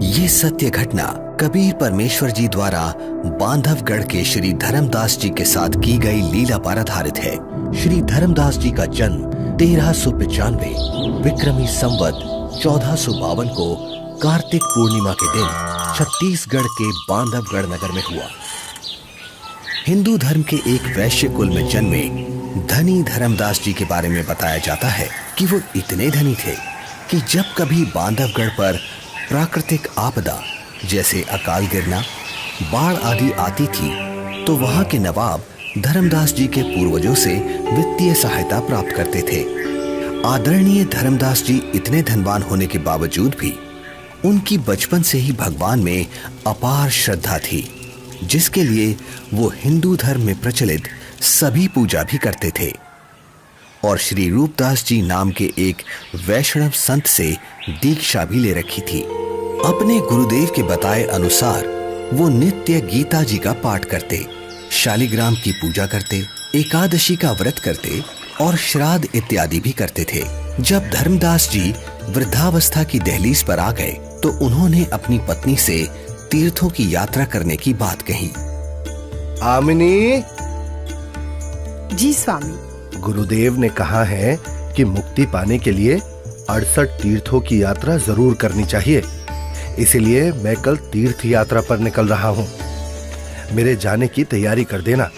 ये सत्य घटना कबीर परमेश्वर जी द्वारा बांधवगढ़ के श्री धर्मदास जी के साथ की गई लीला पर आधारित है। श्री धर्मदास जी का जन्म 1395 विक्रमी संवत 1452 को कार्तिक पूर्णिमा के दिन छत्तीसगढ़ के बांधवगढ़ नगर में हुआ। हिंदू धर्म के एक वैश्य कुल में जन्मे धनी धर्मदास जी के बारे में बताया जाता है कि वो इतने धनी थे कि जब कभी बांधवगढ़ पर प्राकृतिक आपदा जैसे अकाल गिरना, बाढ़ आदि आती थी तो वहां के नवाब धर्मदास जी के पूर्वजों से वित्तीय सहायता प्राप्त करते थे। आदरणीय धर्मदास जी इतने धनवान होने के बावजूद भी उनकी बचपन से ही भगवान में अपार श्रद्धा थी, जिसके लिए वो हिंदू धर्म में प्रचलित सभी पूजा भी करते थे और श्री रूपदास जी नाम के एक वैष्णव संत से दीक्षा भी ले रखी थी। अपने गुरुदेव के बताए अनुसार वो नित्य गीता जी का पाठ करते, शालिग्राम की पूजा करते, एकादशी का व्रत करते और श्राद्ध इत्यादि भी करते थे। जब धर्मदास जी वृद्धावस्था की दहलीज पर आ गए तो उन्होंने अपनी पत्नी से तीर्थों की यात्रा करने की बात कही। आमिनी। जी स्वामी। गुरुदेव ने कहा है कि मुक्ति पाने के लिए 68 तीर्थों की यात्रा जरूर करनी चाहिए, इसीलिए मैं कल तीर्थ यात्रा पर निकल रहा हूँ। मेरे जाने की तैयारी कर देना,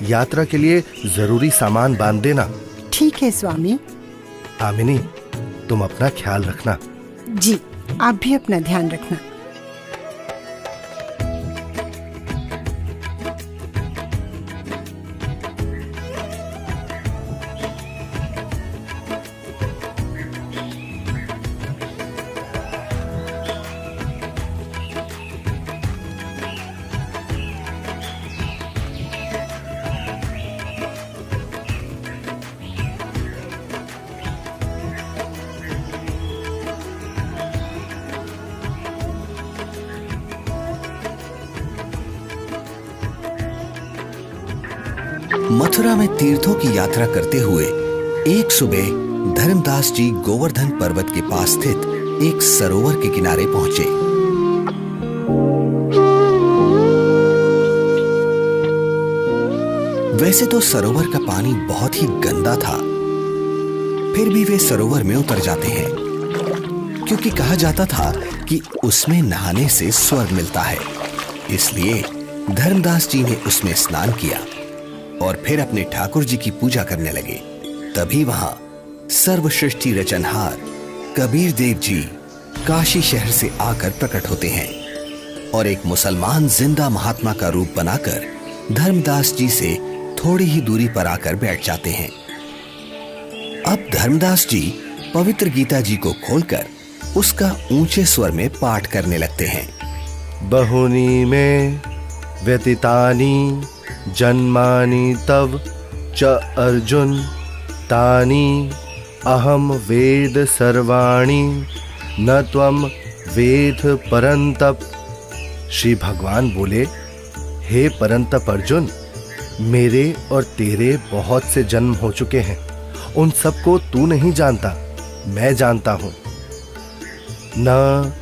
यात्रा के लिए जरूरी सामान बांध देना। ठीक है स्वामी। आमिनी, तुम अपना ख्याल रखना। जी, आप भी अपना ध्यान रखना। मथुरा में तीर्थों की यात्रा करते हुए एक सुबह धर्मदास जी गोवर्धन पर्वत के पास स्थित एक सरोवर के किनारे पहुंचे। वैसे तो सरोवर का पानी बहुत ही गंदा था, फिर भी वे सरोवर में उतर जाते हैं क्योंकि कहा जाता था कि उसमें नहाने से स्वर्ग मिलता है। इसलिए धर्मदास जी ने उसमें स्नान किया और फिर अपने ठाकुर जी की पूजा करने लगे। तभी वहां सर्वसृष्टि रचनहार कबीर देव जी काशी शहर से आकर प्रकट होते हैं और एक मुसलमान जिंदा महात्मा का रूप बनाकर धर्मदास जी से थोड़ी ही दूरी पर आकर बैठ जाते हैं। अब धर्मदास जी पवित्र गीता जी को खोलकर उसका ऊंचे स्वर में पाठ करने लगते हैं। बहुनी में व्यतीतानि जन्मानि तव च अर्जुन तानि अहम वेद सर्वाणि न त्वम वेद परंतप। श्री भगवान बोले, हे परंतप अर्जुन, मेरे और तेरे बहुत से जन्म हो चुके हैं, उन सबको तू नहीं जानता, मैं जानता हूं। न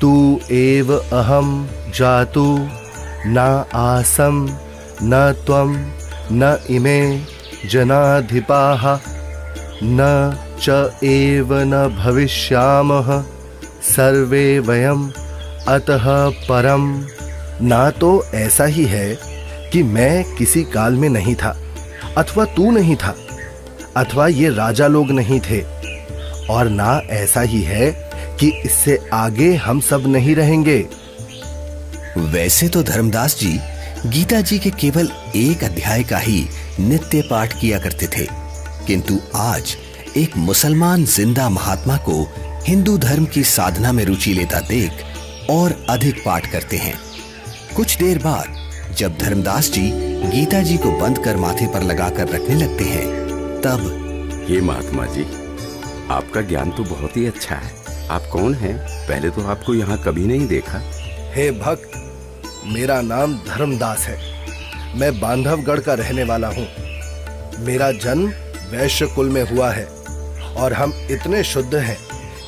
तू एव अहम जातु न आसम न त्वम न इमे जनाधिपाः न च एव न भविष्यामः सर्वे वयम अतः परम। ना तो ऐसा ही है कि मैं किसी काल में नहीं था, अथवा तू नहीं था, अथवा ये राजा लोग नहीं थे, और ना ऐसा ही है कि इससे आगे हम सब नहीं रहेंगे। वैसे तो धर्मदास जी गीता जी के केवल एक अध्याय का ही नित्य पाठ किया करते थे, किंतु आज एक मुसलमान जिंदा महात्मा को हिंदू धर्म की साधना में रुचि लेता देख और अधिक पाठ करते हैं। कुछ देर बाद जब धर्मदास जी गीता जी को बंद कर माथे पर लगाकर रखने लगते हैं, तब ये महात्मा जी, आपका ज्ञान तो बहुत ही अच्छा है। आप कौन हैं? पहले तो आपको यहाँ कभी नहीं देखा। हे भक्त, मेरा नाम धर्मदास है। मैं बांधवगढ़ का रहने वाला हूँ। मेरा जन्म वैश्य कुल में हुआ है और हम इतने शुद्ध हैं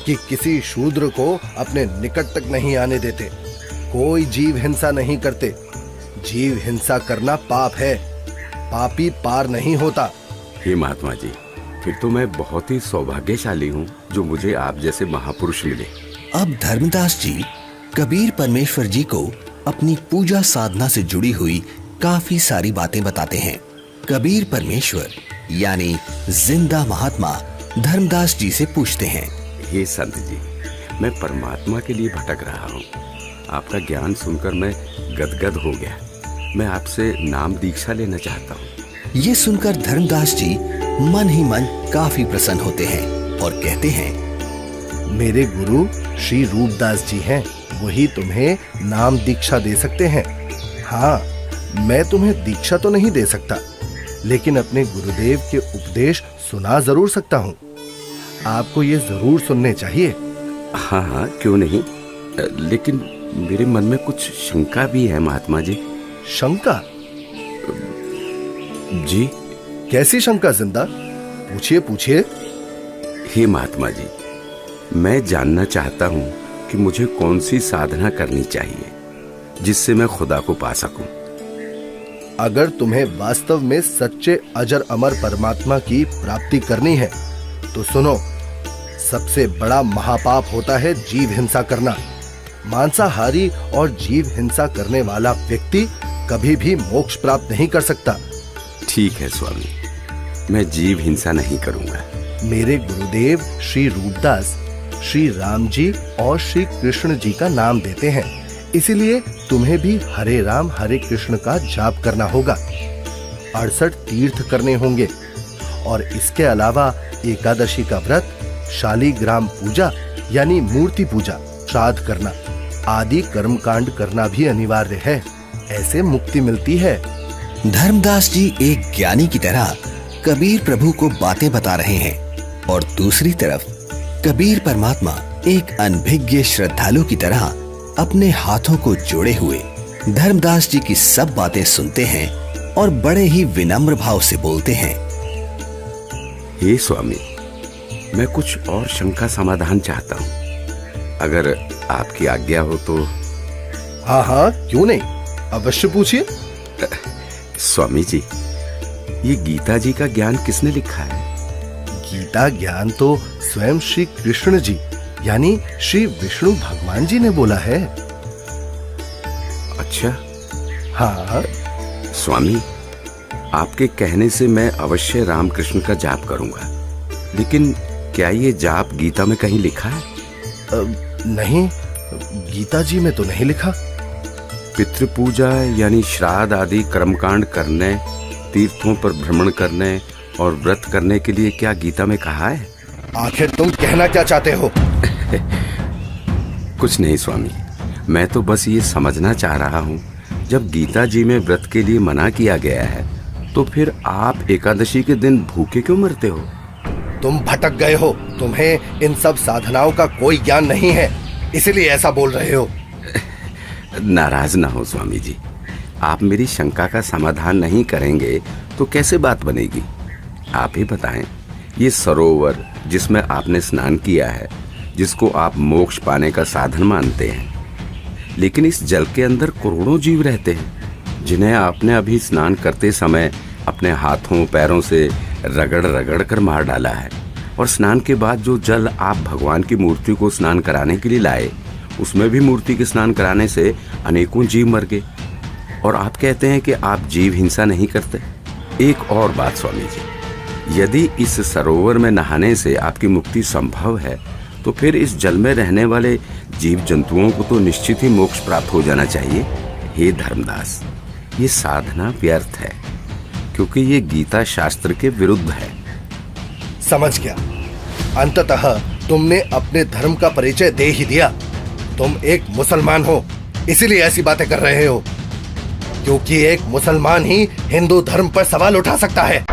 कि किसी शूद्र को अपने निकट तक नहीं आने देते, कोई जीव हिंसा नहीं करते। जीव हिंसा करना पाप है, पापी पार नहीं होता। हे महात्मा जी, फिर तो मैं बहुत ही सौभाग्यशाली हूँ जो मुझे आप जैसे महापुरुष मिले। अब धर्मदास जी कबीर परमेश्वर जी को अपनी पूजा साधना से जुड़ी हुई काफी सारी बातें बताते हैं। कबीर परमेश्वर यानी जिंदा महात्मा धर्मदास जी से पूछते हैं, हे संत जी, मैं परमात्मा के लिए भटक रहा हूँ। आपका ज्ञान सुनकर मैं गदगद हो गया। मैं आपसे नाम दीक्षा लेना चाहता हूँ। ये सुनकर धर्मदास जी मन ही मन काफी प्रसन्न होते हैं और कहते हैं, मेरे गुरु श्री रूपदास जी हैं, वही तुम्हें नाम दीक्षा दे सकते हैं। हाँ, मैं तुम्हें दीक्षा तो नहीं दे सकता, लेकिन अपने गुरुदेव के उपदेश सुना जरूर सकता हूँ। आपको ये जरूर सुनने चाहिए। हाँ हाँ, क्यों नहीं, लेकिन मेरे मन में कुछ शंका भी है महात्मा जी। शंका? जी। कैसी शंका जिंदा? पूछिए पूछिए। हे महात्मा जी, मैं जानना चाहता हूँ कि मुझे कौन सी साधना करनी चाहिए जिससे मैं खुदा को पा सकूं। अगर तुम्हें वास्तव में सच्चे अजर अमर परमात्मा की प्राप्ति करनी है तो सुनो, सबसे बड़ा महापाप होता है जीव हिंसा करना। मांसाहारी और जीव हिंसा करने वाला व्यक्ति कभी भी मोक्ष प्राप्त नहीं कर सकता। ठीक है स्वामी, मैं जीव हिंसा नहीं करूंगा। मेरे गुरुदेव श्री रूपदास श्री राम जी और श्री कृष्ण जी का नाम देते हैं, इसीलिए तुम्हें भी हरे राम हरे कृष्ण का जाप करना होगा। 68 तीर्थ करने होंगे और इसके अलावा एकादशी का व्रत, शालीग्राम पूजा यानी मूर्ति पूजा, श्राद्ध करना आदि कर्मकांड करना भी अनिवार्य है। ऐसे मुक्ति मिलती है। धर्मदास जी एक ज्ञानी की तरह कबीर प्रभु को बातें बता रहे हैं और दूसरी तरफ कबीर परमात्मा एक अनभिज्ञ श्रद्धालु की तरह अपने हाथों को जोड़े हुए धर्मदास जी की सब बातें सुनते हैं और बड़े ही विनम्र भाव से बोलते हैं, हे स्वामी, मैं कुछ और शंका समाधान चाहता हूँ, अगर आपकी आज्ञा हो तो। हाँ हाँ, क्यों नहीं, अवश्य पूछिए। स्वामी जी, ये गीता जी का ज्ञान किसने लिखा है? गीता ज्ञान तो स्वयं श्री कृष्ण जी यानी श्री विष्णु भगवान जी ने बोला है। अच्छा। हाँ स्वामी, आपके कहने से मैं अवश्य राम कृष्ण का जाप करूंगा, लेकिन क्या ये जाप गीता में कहीं लिखा है? नहीं, गीता जी में तो नहीं लिखा। पितृपूजा यानी श्राद्ध आदि कर्मकांड करने, तीर्थों पर भ्रमण करने और व्रत करने के लिए क्या गीता में कहा है? आखिर तुम कहना क्या चाहते हो? कुछ नहीं स्वामी, मैं तो बस ये समझना चाह रहा हूँ, जब गीता जी में व्रत के लिए मना किया गया है तो फिर आप एकादशी के दिन भूखे क्यों मरते हो? तुम भटक गए हो, तुम्हें इन सब साधनाओं का कोई ज्ञान नहीं है, इसलिए ऐसा बोल रहे हो। नाराज ना हो स्वामी जी, आप मेरी शंका का समाधान नहीं करेंगे तो कैसे बात बनेगी? आप ही बताएं, ये सरोवर जिसमें आपने स्नान किया है, जिसको आप मोक्ष पाने का साधन मानते हैं, लेकिन इस जल के अंदर करोड़ों जीव रहते हैं जिन्हें आपने अभी स्नान करते समय अपने हाथों पैरों से रगड़ रगड़ कर मार डाला है, और स्नान के बाद जो जल आप भगवान की मूर्ति को स्नान कराने के लिए लाए, उसमें भी मूर्ति के स्नान कराने से अनेकों जीव मर गए, और आप कहते हैं कि आप जीव हिंसा नहीं करते। एक और बात स्वामी जी, यदि इस सरोवर में नहाने से आपकी मुक्ति संभव है तो फिर इस जल में रहने वाले जीव जंतुओं को तो निश्चित ही मोक्ष प्राप्त हो जाना चाहिए। हे धर्मदास, ये साधना व्यर्थ है क्योंकि ये गीता शास्त्र के विरुद्ध है। समझ गया, अंततः तुमने अपने धर्म का परिचय दे ही दिया। तुम एक मुसलमान हो, इसीलिए ऐसी बातें कर रहे हो, क्योंकि एक मुसलमान ही हिंदू धर्म पर सवाल उठा सकता है।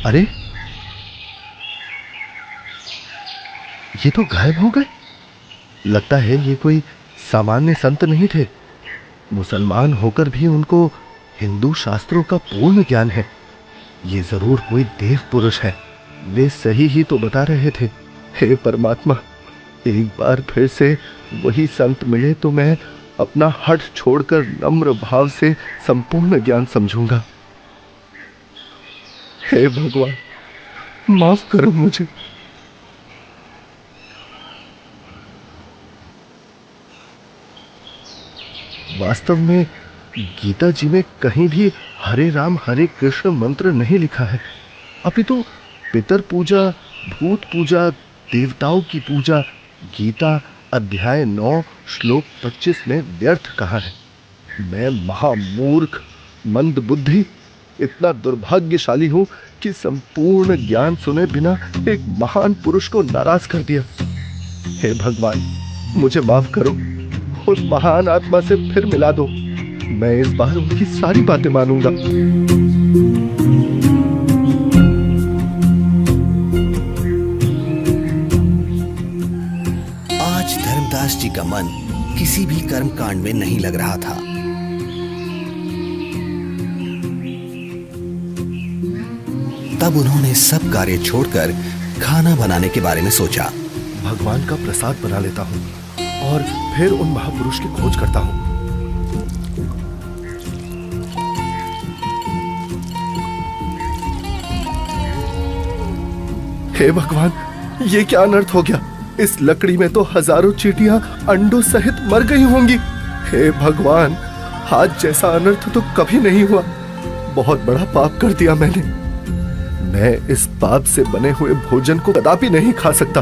अरे, ये तो गायब हो गए। लगता है ये कोई सामान्य संत नहीं थे। मुसलमान होकर भी उनको हिंदू शास्त्रों का पूर्ण ज्ञान है। ये जरूर कोई देव पुरुष है। वे सही ही तो बता रहे थे। हे परमात्मा, एक बार फिर से वही संत मिले तो मैं अपना हठ छोड़कर नम्र भाव से संपूर्ण ज्ञान समझूंगा। हे भगवान, माफ करो मुझे। वास्तव में गीता जी में कहीं भी हरे राम हरे कृष्ण मंत्र नहीं लिखा है, अपितु पितर पूजा, भूत पूजा, देवताओं की पूजा गीता अध्याय 9 श्लोक 25 में व्यर्थ कहा है। मैं महामूर्ख, मंद बुद्धि, इतना दुर्भाग्यशाली हूं कि संपूर्ण ज्ञान सुने बिना एक महान पुरुष को नाराज कर दिया। हे भगवान, मुझे माफ करो, उस महान आत्मा से फिर मिला दो। मैं इस बार उनकी सारी बातें मानूंगा। आज धर्मदास जी का मन किसी भी कर्म कांड में नहीं लग रहा था। तब उन्होंने सब कार्य छोड़कर खाना बनाने के बारे में सोचा। भगवान का प्रसाद बना लेता हूँ और फिर उन महापुरुष की खोज करता हूँ। हे भगवान, ये क्या अनर्थ हो गया? इस लकड़ी में तो हजारों चींटियां अंडों सहित मर गई होंगी। हे भगवान, आज जैसा अनर्थ तो कभी नहीं हुआ। बहुत बड़ा पाप कर दिया मैंने। मैं इस पाप से बने हुए भोजन को कदापि नहीं खा सकता।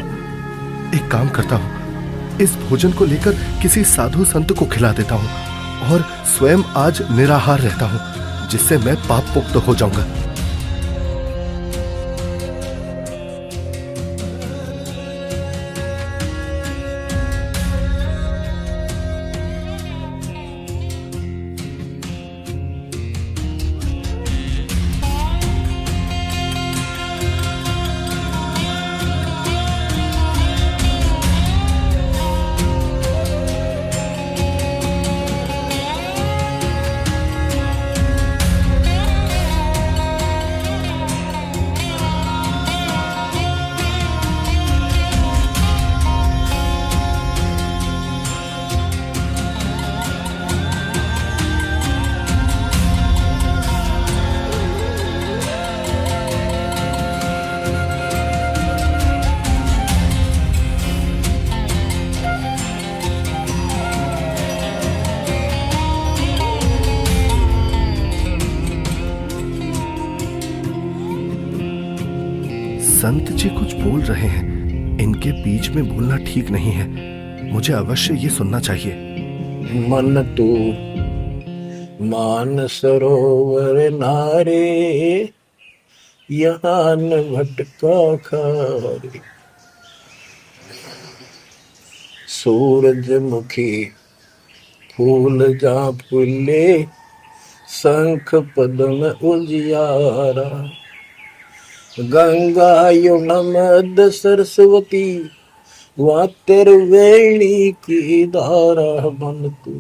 एक काम करता हूँ, इस भोजन को लेकर किसी साधु संत को खिला देता हूँ और स्वयं आज निराहार रहता हूँ, जिससे मैं पाप मुक्त हो जाऊंगा। संत जी कुछ बोल रहे हैं, इनके बीच में बोलना ठीक नहीं है। मुझे अवश्य ये सुनना चाहिए। मन तू मान सरोवर नारे, यहाँ न भटका खारे। सूरजमुखी फूल जा फूले, शंख पद्म उजियारा। गंगा यमुना मद सरस्वती, वहाँ वेणी की धारा। मन तू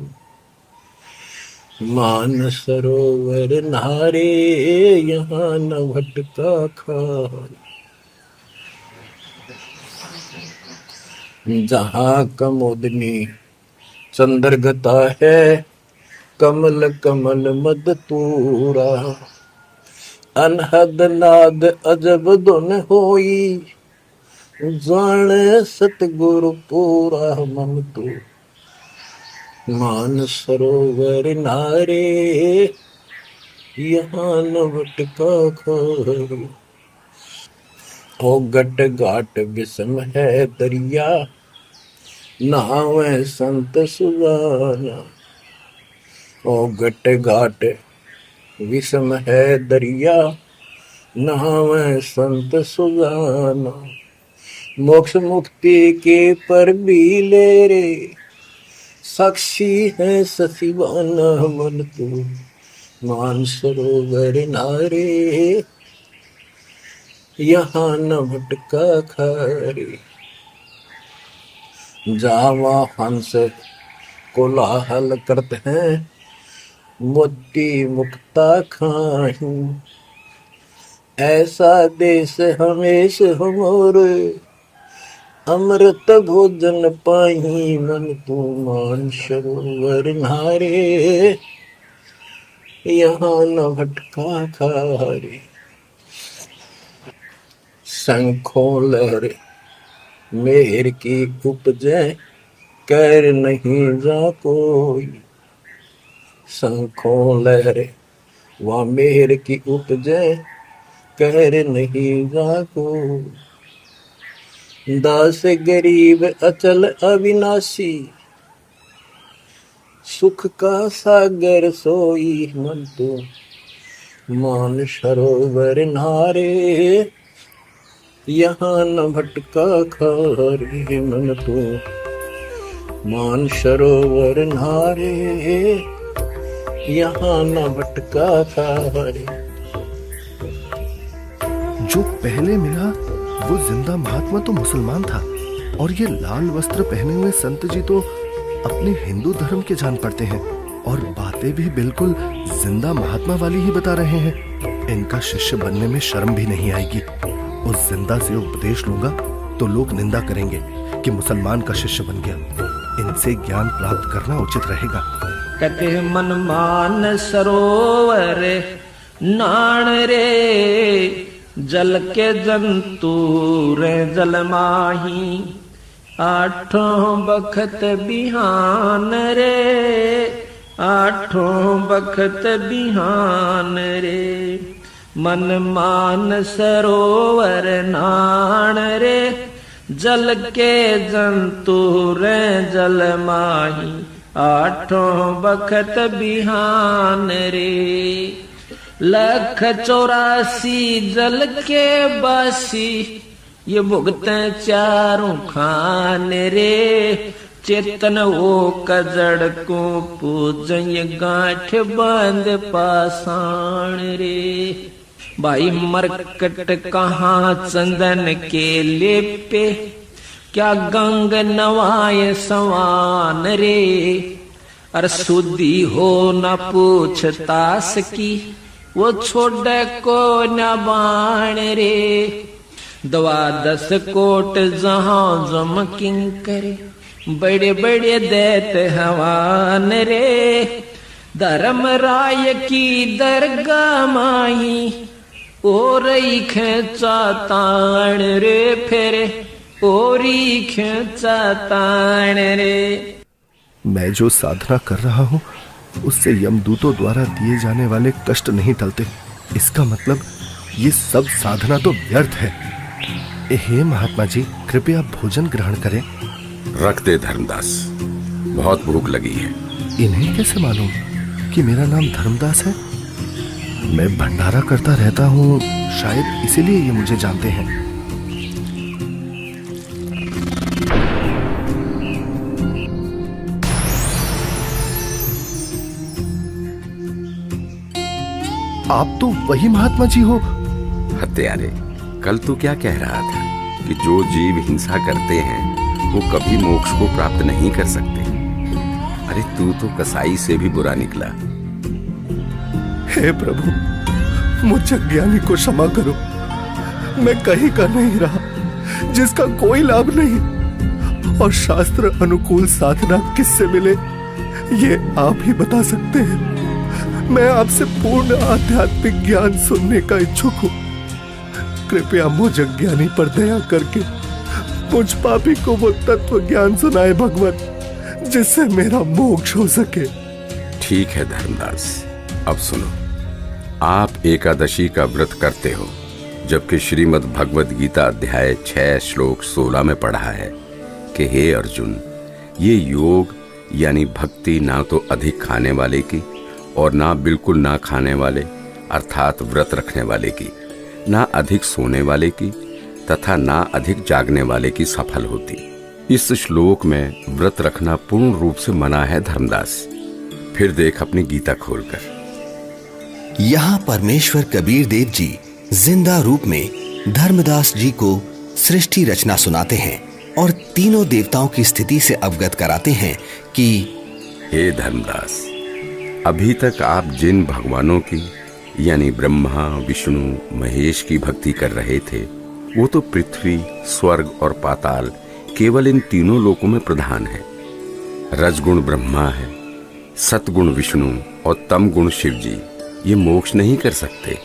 मान सरोवर नारे, यहाँ न भटका खारे। जहाँ कमोदनी चंद्रगता है, कमल कमल मद तूरा। अनहद नाद अजब धुन होई, जान सतगुरु पूरा। मन तू मान सरोवर नारे, यहाँ न भटका खारे। ओ गट घाट विषम है दरिया, नहावे संत सुजाना। ओ गट घाट विषम है दरिया, नहावे संत सुजाना। मोक्ष मुक्ति के पर भी ले रे, साक्षी है ससीवाना। मन तू मान सरोवर नारे, यहाँ न भटका खारे। जावा हंस कोलाहल करते हैं, मोती मुक्ता खाही। ऐसा देश हमेश हमोरे, अमृत भोजन पाही मन तू मान सरोवर नारे, यहाँ न भटका खारे। शंखों लहरे मेहर की उपजे, कर नहीं जा कोई। शंखों लहरे वहाँ मेहर की उपजे, कर नहीं जा कोई। दास गरीब अचल अविनाशी, सुख का सागर सोई मन तू मान सरोवर नारे, यहाँ न भटका खारे मन तू मान सरोवर नारे, यहाँ न भटका खारे। जो पहले मिला वो जिंदा महात्मा तो मुसलमान था, और ये लाल वस्त्र पहने हुए संत जी तो अपने हिंदू धर्म के जान पड़ते हैं, और बातें भी बिल्कुल जिंदा महात्मा वाली ही बता रहे हैं। इनका शिष्य बनने में शर्म भी नहीं आएगी। उस जिंदा से उपदेश लूंगा तो लोग निंदा करेंगे कि मुसलमान का शिष्य बन गया। इनसे ज्ञान प्राप्त करना उचित रहेगा। कहते मन मान सरोवर नाण रे, जल के जंतु रे जल माही। आठों बखत बिहान रे, आठों बखत बिहान रे। मन मान सरोवर नाण रे, जल के जंतु रे जल माही। आठों बखत बिहान रे, 184 जल के बासी। ये भुगते चारों खान रे, चेतन वो कजड़ को पूजय गांठ बांध पाषाण रे। भाई मरकट कहाँ चंदन के लेपे, क्या गंग नवाय सवान रे। अर सुधी हो न पूछतास की, वो छोड़ को न बाण रे। 12 कोट जहां जम किंकर, बड़े बड़े दैत हवान रे। धर्म राय की दरगाह माही, और खेचा ताण रे फेरे, ओरी खेचा ताण रे। मैं जो साधना कर रहा हूँ उससे यमदूतों द्वारा दिए जाने वाले कष्ट नहीं टलते। इसका मतलब ये सब साधना तो व्यर्थ है। हे महात्मा जी, कृपया भोजन ग्रहण करें। रख दे धर्मदास, बहुत भूख लगी है। इन्हें कैसे मालूम कि मेरा नाम धर्मदास है? मैं भंडारा करता रहता हूँ, शायद इसीलिए ये मुझे जानते हैं। आप तो वही महात्मा जी हो। हत्यारे, कल तू क्या कह रहा था कि जो जीव हिंसा करते हैं वो कभी मोक्ष को प्राप्त नहीं कर सकते। अरे तू तो कसाई से भी बुरा निकला। हे प्रभु, मुझ अज्ञानी को क्षमा करो। मैं कहीं का नहीं रहा जिसका कोई लाभ नहीं, और शास्त्र अनुकूल साधना किससे मिले ये आप ही बता सकते हैं। मैं आपसे पूर्ण आध्यात्मिक ज्ञान सुनने का इच्छुक हूँ। कृपया मुझ अज्ञानी पर दया करके मुझ पापी को वो तत्व ज्ञान सुनाए भगवत, जिससे मेरा मोक्ष हो सके। ठीक है धर्मदास, अब सुनो। आप एकादशी का व्रत करते हो, जबकि श्रीमद् भगवद गीता अध्याय 6 श्लोक 16 में पढ़ा है कि हे अर्जुन, ये योग यानी भक्ति ना तो अधिक खाने वाले की और ना बिल्कुल ना खाने वाले अर्थात व्रत रखने वाले की, ना अधिक सोने वाले की तथा ना अधिक जागने वाले की सफल होती। इस श्लोक में व्रत रखना पूर्ण रूप से मना है धर्मदास। फिर देख अपनी गीता खोलकर। यहाँ परमेश्वर कबीर देव जी जिंदा रूप में धर्मदास जी को सृष्टि रचना सुनाते हैं और तीनों देवताओं की स्थिति से अवगत कराते हैं कि हे धर्मदास, अभी तक आप जिन भगवानों की यानी ब्रह्मा, विष्णु, महेश की भक्ति कर रहे थे, वो तो पृथ्वी, स्वर्ग और पाताल केवल इन तीनों लोकों में प्रधान है। रजगुण ब्रह्मा है, सतगुण विष्णु और तम गुण शिव जी ये मोक्ष नहीं कर सकते।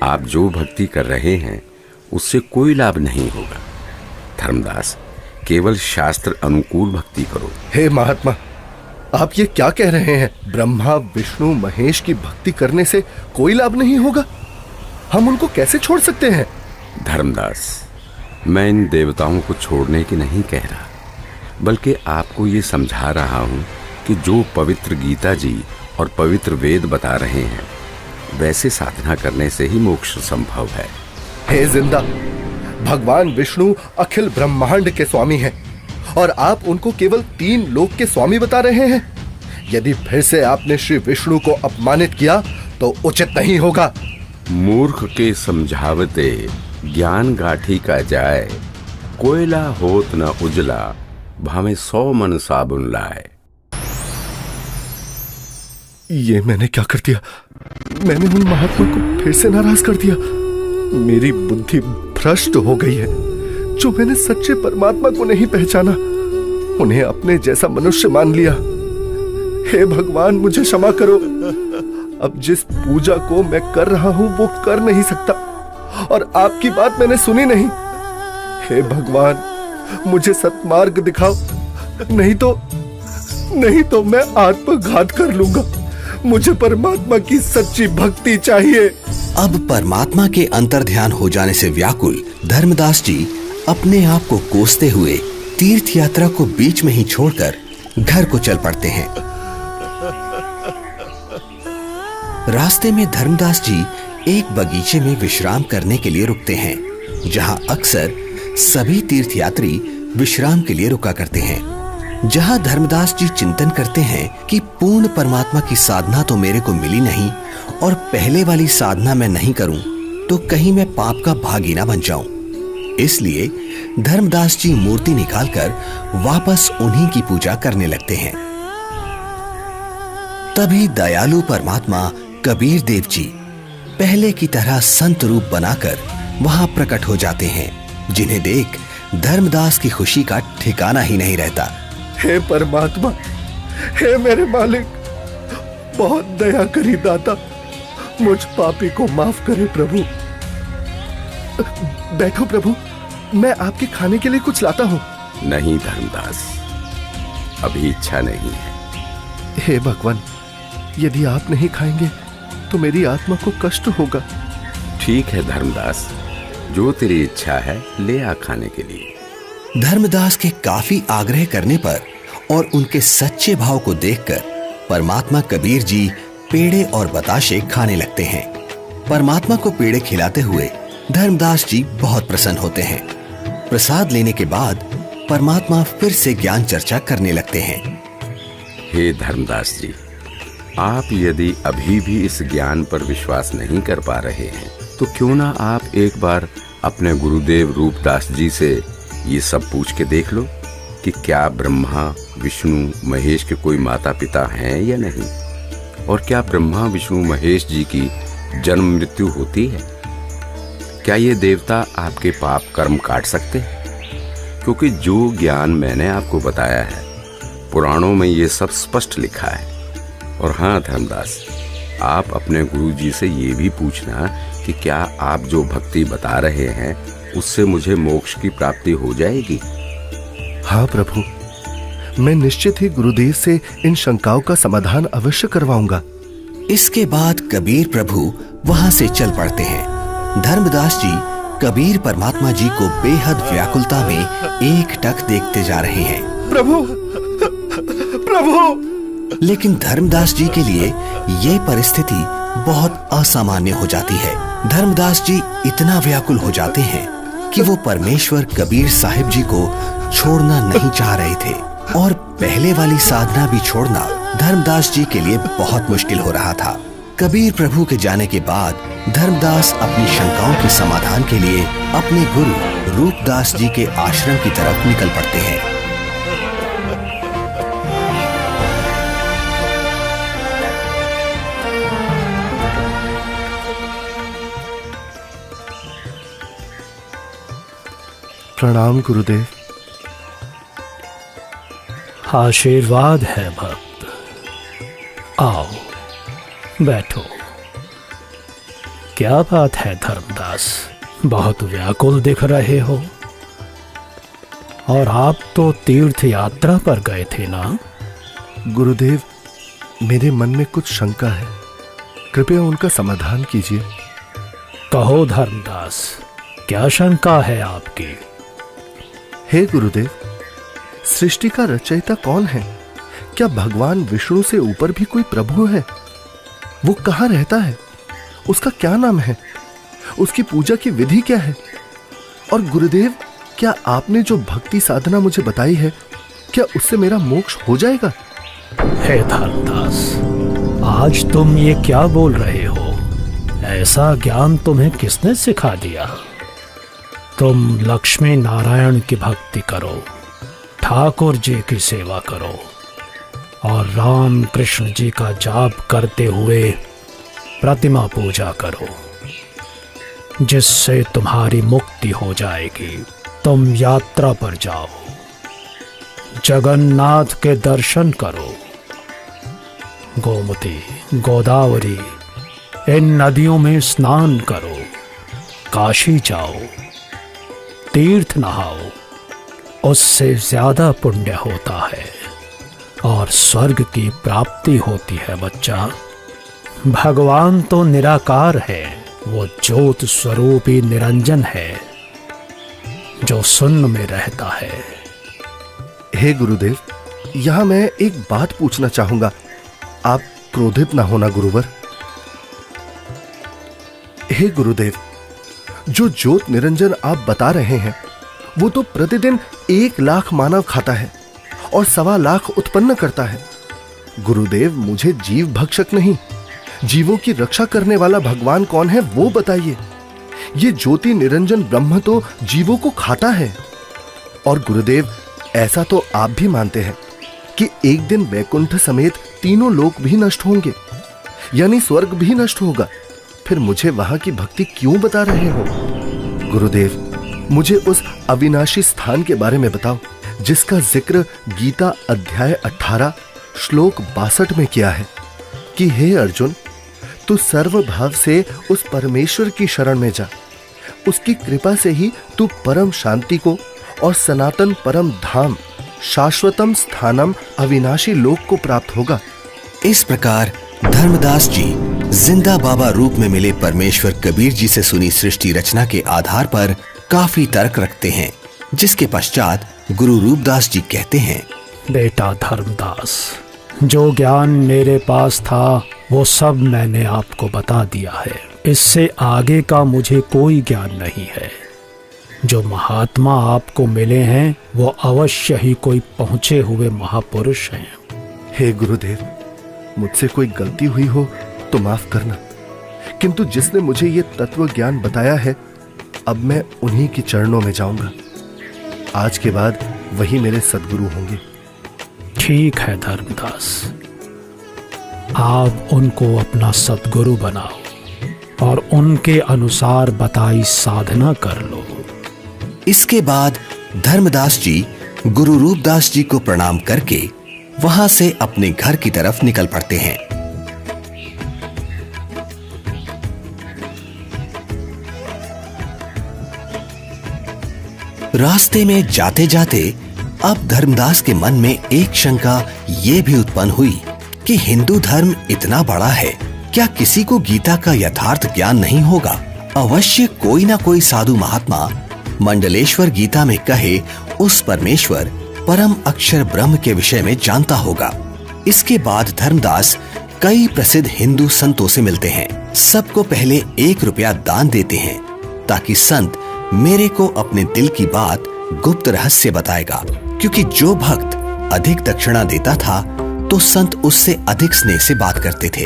आप जो भक्ति कर रहे हैं उससे कोई लाभ नहीं होगा। धर्मदास, केवल शास्त्र अनुकूल भक्ति करो। हे महात्मा, आप ये क्या कह रहे हैं? ब्रह्मा, विष्णु, महेश की भक्ति करने से कोई लाभ नहीं होगा? हम उनको कैसे छोड़ सकते हैं? धर्मदास, मैं इन देवताओं को छोड़ने की नहीं कह रहा, बल्कि आपको ये समझा रहा हूँ कि जो पवित्र गीता जी और पवित्र वेद बता रहे हैं, वैसे साधना करने से ही मोक्ष संभव है। हे जिंदा, भगवान विष्णु अखिल ब्रह्मांड के स्वामी हैं और आप उनको केवल 3 लोक के स्वामी बता रहे हैं। यदि फिर से आपने श्री विष्णु को अपमानित किया तो उचित नहीं होगा। मूर्ख के समझावते ज्ञान गाठी का जाए, कोयला होत न उजला, भावे 100 मन साबुन लाए। ये मैंने क्या कर दिया? मैंने उन महात्मा को फिर से नाराज कर दिया। मेरी बुद्धि भ्रष्ट हो गई है। जो मैंने सच्चे परमात्मा को नहीं पहचाना, उन्हें अपने जैसा मनुष्य मान लिया। हे भगवान, मुझे क्षमा करो। अब जिस पूजा को मैं कर रहा हूं वो कर नहीं सकता और आपकी बात मैंने सुनी नहीं। हे भगवान, मुझे सत्मार्ग दिखाओ, नहीं तो मैं आत्मघात कर लूंगा। मुझे परमात्मा की सच्ची भक्ति चाहिए। अब परमात्मा के अंतर्ध्यान हो जाने से व्याकुल धर्मदास जी अपने आप को कोसते हुए तीर्थ यात्रा को बीच में ही छोड़कर घर को चल पड़ते हैं। रास्ते में धर्मदास जी एक बगीचे में विश्राम करने के लिए रुकते हैं, जहां अक्सर सभी तीर्थयात्री विश्राम के लिए रुका करते हैं। जहां धर्मदास जी चिंतन करते हैं कि पूर्ण परमात्मा की साधना तो मेरे को मिली नहीं और पहले वाली साधना मैं नहीं करूं तो कहीं मैं पाप का भागी ना बन जाऊं। इसलिए धर्मदास जी मूर्ति निकालकर वापस उन्हीं की पूजा करने लगते हैं। तभी दयालु परमात्मा कबीर देव जी पहले की तरह संत रूप बनाकर वहां प्रकट हो जाते हैं, जिन्हें देख धर्मदास की खुशी का ठिकाना ही नहीं रहता। हे परमात्मा, हे मेरे मालिक, बहुत दया करी दाता, मुझ पापी को माफ करे प्रभु। बैठो प्रभु, मैं आपके खाने के लिए कुछ लाता हूँ। नहीं धर्मदास, अभी इच्छा नहीं है। हे भगवान, यदि आप नहीं खाएंगे तो मेरी आत्मा को कष्ट होगा। ठीक है धर्मदास, जो तेरी इच्छा है ले आ खाने के लिए। धर्मदास के काफी आग्रह करने पर और उनके सच्चे भाव को देखकर परमात्मा कबीर जी पेड़े और बताशे खाने लगते हैं। परमात्मा को पेड़े खिलाते हुए धर्मदास जी बहुत प्रसन्न होते हैं। प्रसाद लेने के बाद परमात्मा फिर से ज्ञान चर्चा करने लगते हैं। हे धर्मदास जी, आप यदि अभी भी इस ज्ञान पर विश्वास नहीं कर पा रहे हैं तो क्यों ना आप एक बार अपने गुरुदेव रूपदास जी से ये सब पूछ के देख लो कि क्या ब्रह्मा, विष्णु, महेश के कोई माता पिता हैं या नहीं, और क्या ब्रह्मा, विष्णु, महेश जी की जन्म मृत्यु होती है? क्या ये देवता आपके पाप कर्म काट सकते हैं? क्योंकि जो ज्ञान मैंने आपको बताया है, पुराणों में ये सब स्पष्ट लिखा है। और हाँ धर्मदास, आप अपने गुरु जी से ये भी पूछना कि क्या आप जो भक्ति बता रहे हैं उससे मुझे मोक्ष की प्राप्ति हो जाएगी? हाँ प्रभु, मैं निश्चित ही गुरुदेव से इन शंकाओं का समाधान अवश्य करवाऊंगा। इसके बाद कबीर प्रभु वहां से चल पड़ते हैं। धर्मदास जी कबीर परमात्मा जी को बेहद व्याकुलता में एकटक देखते जा रहे हैं। प्रभु, प्रभु! लेकिन धर्मदास जी के लिए ये परिस्थिति बहुत असामान्य हो जाती है। धर्मदास जी इतना व्याकुल हो जाते हैं कि वो परमेश्वर कबीर साहिब जी को छोड़ना नहीं चाह रहे थे और पहले वाली साधना भी छोड़ना धर्मदास जी के लिए बहुत मुश्किल हो रहा था। कबीर प्रभु के जाने के बाद धर्मदास अपनी शंकाओं के समाधान के लिए अपने गुरु रूपदास जी के आश्रम की तरफ निकल पड़ते हैं। प्रणाम गुरुदेव। आशीर्वाद है भक्त। आओ बैठो। क्या बात है धर्मदास, बहुत व्याकुल दिख रहे हो। और आप तो तीर्थ यात्रा पर गए थे ना? गुरुदेव, मेरे मन में कुछ शंका है, कृपया उनका समाधान कीजिए। कहो धर्मदास, क्या शंका है आपकी? हे गुरुदेव, सृष्टि का रचयिता कौन है? क्या भगवान विष्णु से ऊपर भी कोई प्रभु है? वो कहाँ रहता है? उसका क्या नाम है? उसकी पूजा की विधि क्या है? और गुरुदेव, क्या आपने जो भक्ति साधना मुझे बताई है, क्या उससे मेरा मोक्ष हो जाएगा? हे धर्मदास, आज तुम ये क्या बोल रहे हो? ऐसा ज्ञान तुम्हें किसने सिखा दिया? तुम लक्ष्मी नारायण की भक्ति करो, ठाकुर जी की सेवा करो और राम कृष्ण जी का जाप करते हुए प्रतिमा पूजा करो, जिससे तुम्हारी मुक्ति हो जाएगी। तुम यात्रा पर जाओ, जगन्नाथ के दर्शन करो, गोमती, गोदावरी इन नदियों में स्नान करो, काशी जाओ, तीर्थ नहाओ, उससे ज्यादा पुण्य होता है और स्वर्ग की प्राप्ति होती है बच्चा। भगवान तो निराकार है, वो ज्योत स्वरूपी निरंजन है जो शून्य में रहता है। हे गुरुदेव, यहां मैं एक बात पूछना चाहूंगा, आप क्रोधित ना होना गुरुवर। हे गुरुदेव, जो ज्योत निरंजन आप बता रहे हैं, वो तो प्रतिदिन 1 लाख मानव खाता है और 1.25 लाख उत्पन्न करता है। गुरुदेव, मुझे जीव भक्षक नहीं, जीवों की रक्षा करने वाला भगवान कौन है वो बताइए। ये ज्योति निरंजन ब्रह्म तो जीवों को खाता है। और गुरुदेव, ऐसा तो आप भी मानते हैं कि एक दिन वैकुंठ समेत तीनों लोक भी नष्ट होंगे, यानी स्वर्ग भी नष्ट होगा। फिर मुझे वहां की भक्ति क्यों बता रहे हो? गुरुदेव, मुझे उस अविनाशी स्थान के बारे में बताओ जिसका जिक्र गीता अध्याय 18 श्लोक 62 में किया है कि हे अर्जुन, तू सर्वभाव से उस परमेश्वर की शरण में जा, उसकी कृपा से ही तू परम शांति को और सनातन परम धाम शाश्वतम स्थानम अविनाशी लोक को प्राप्त होगा। इस प्रकार धर्मदास जी जिंदा बाबा रूप में मिले परमेश्वर कबीर जी से सुनी सृष्टि रचना के आधार पर काफी तर्क रखते हैं, जिसके पश्चात गुरु रूपदास जी कहते हैं, बेटा धर्मदास, जो ज्ञान मेरे पास था वो सब मैंने आपको बता दिया है। इससे आगे का मुझे कोई ज्ञान नहीं है। जो महात्मा आपको मिले हैं वो अवश्य ही कोई पहुंचे हुए महापुरुष हैं। हे गुरुदेव, मुझसे कोई गलती हुई हो तो माफ करना, किंतु जिसने मुझे ये तत्व ज्ञान बताया है, अब मैं उन्हीं के चरणों में जाऊंगा। आज के बाद वही मेरे सद्गुरु होंगे। ठीक है धर्मदास, आप उनको अपना सद्गुरु बनाओ और उनके अनुसार बताई साधना कर लो। इसके बाद धर्मदास जी गुरु रूपदास जी को प्रणाम करके वहां से अपने घर की तरफ निकल पड़ते हैं। रास्ते में जाते जाते अब धर्मदास के मन में एक शंका ये भी उत्पन्न हुई कि हिंदू धर्म इतना बड़ा है, क्या किसी को गीता का यथार्थ ज्ञान नहीं होगा? अवश्य कोई ना कोई साधु महात्मा मंडलेश्वर गीता में कहे उस परमेश्वर परम अक्षर ब्रह्म के विषय में जानता होगा। इसके बाद धर्मदास कई प्रसिद्ध हिंदू संतों से मिलते हैं। सबको पहले 1 रुपया दान देते हैं ताकि संत मेरे को अपने दिल की बात गुप्त रहस्य बताएगा, क्योंकि जो भक्त अधिक दक्षिणा देता था तो संत उससे अधिक स्नेह से बात करते थे।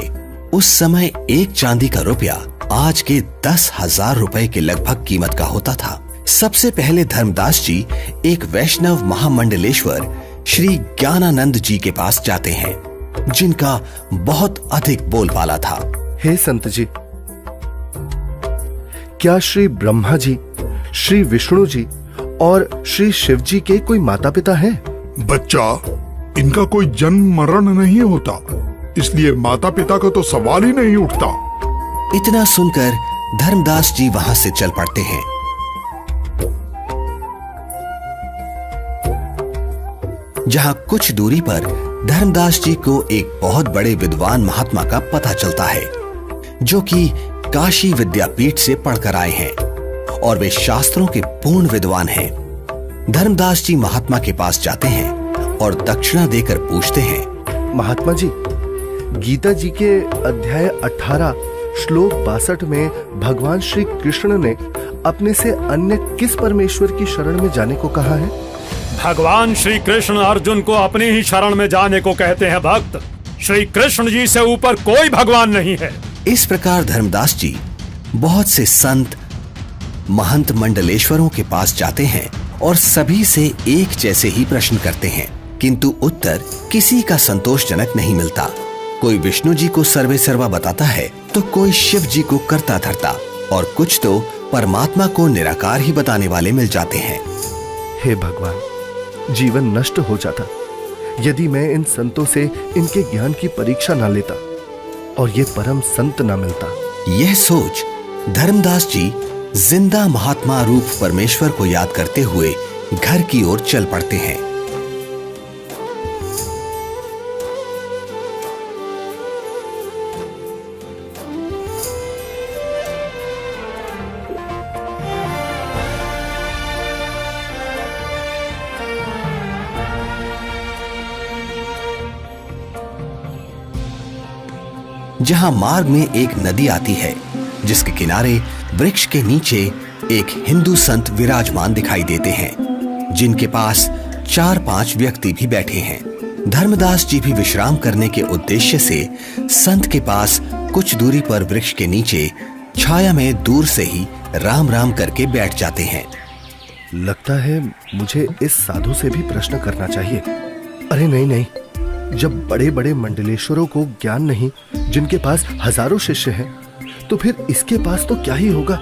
उस समय 1 चांदी का रुपया आज के 10,000 रुपए के लगभग कीमत का होता था। सबसे पहले धर्मदास जी एक वैष्णव महामंडलेश्वर श्री ज्ञानानंद जी के पास जाते हैं, जिनका बहुत अधिक बोलबाला था। हे संत जी, क्या श्री ब्रह्मा जी, श्री विष्णु जी और श्री शिव जी के कोई माता पिता हैं? बच्चा, इनका कोई जन्म मरण नहीं होता, इसलिए माता पिता का तो सवाल ही नहीं उठता। इतना सुनकर धर्मदास जी वहां से चल पड़ते हैं। जहां कुछ दूरी पर धर्मदास जी को एक बहुत बड़े विद्वान महात्मा का पता चलता है, जो कि काशी विद्यापीठ से पढ़कर आए हैं और वे शास्त्रों के पूर्ण विद्वान हैं। धर्मदास जी महात्मा के पास जाते हैं और दक्षिणा देकर पूछते हैं, महात्मा जी, गीता जी के अध्याय 18 श्लोक 62 में भगवान श्री कृष्ण ने अपने से अन्य किस परमेश्वर की शरण में जाने को कहा है? भगवान श्री कृष्ण अर्जुन को अपनी ही शरण में जाने को कहते हैं भक्त। श्री कृष्ण जी से ऊपर कोई भगवान नहीं है। इस प्रकार धर्मदास जी बहुत से संत महंत मंडलेश्वरों के पास जाते हैं और सभी से एक जैसे ही प्रश्न करते हैं, किंतु उत्तर किसी का संतोषजनक नहीं मिलता। कोई विष्णु जी को सर्वे सर्वा बताता है तो कोई शिव जी को करता धरता और कुछ तो परमात्मा को निराकार ही बताने वाले मिल जाते हैं। हे भगवान, जीवन नष्ट हो जाता यदि मैं इन संतों से इनके ज्ञान की परीक्षा ना लेता और ये परम संत ना मिलता। यह सोच धर्मदास जी जिंदा महात्मा रूप परमेश्वर को याद करते हुए घर की ओर चल पड़ते हैं। जहां मार्ग में एक नदी आती है, जिसके किनारे वृक्ष के नीचे एक हिंदू संत विराजमान दिखाई देते हैं, जिनके पास 4-5 व्यक्ति भी बैठे हैं। धर्मदास जी भी विश्राम करने के उद्देश्य से संत के पास कुछ दूरी पर वृक्ष के नीचे छाया में दूर से ही राम राम करके बैठ जाते हैं। लगता है मुझे इस साधु से भी प्रश्न करना चाहिए। अरे नहीं नहीं, जब बड़े बड़े मंडलेश्वरों को ज्ञान नहीं, जिनके पास हजारों शिष्य हैं, तो फिर इसके पास तो क्या ही होगा।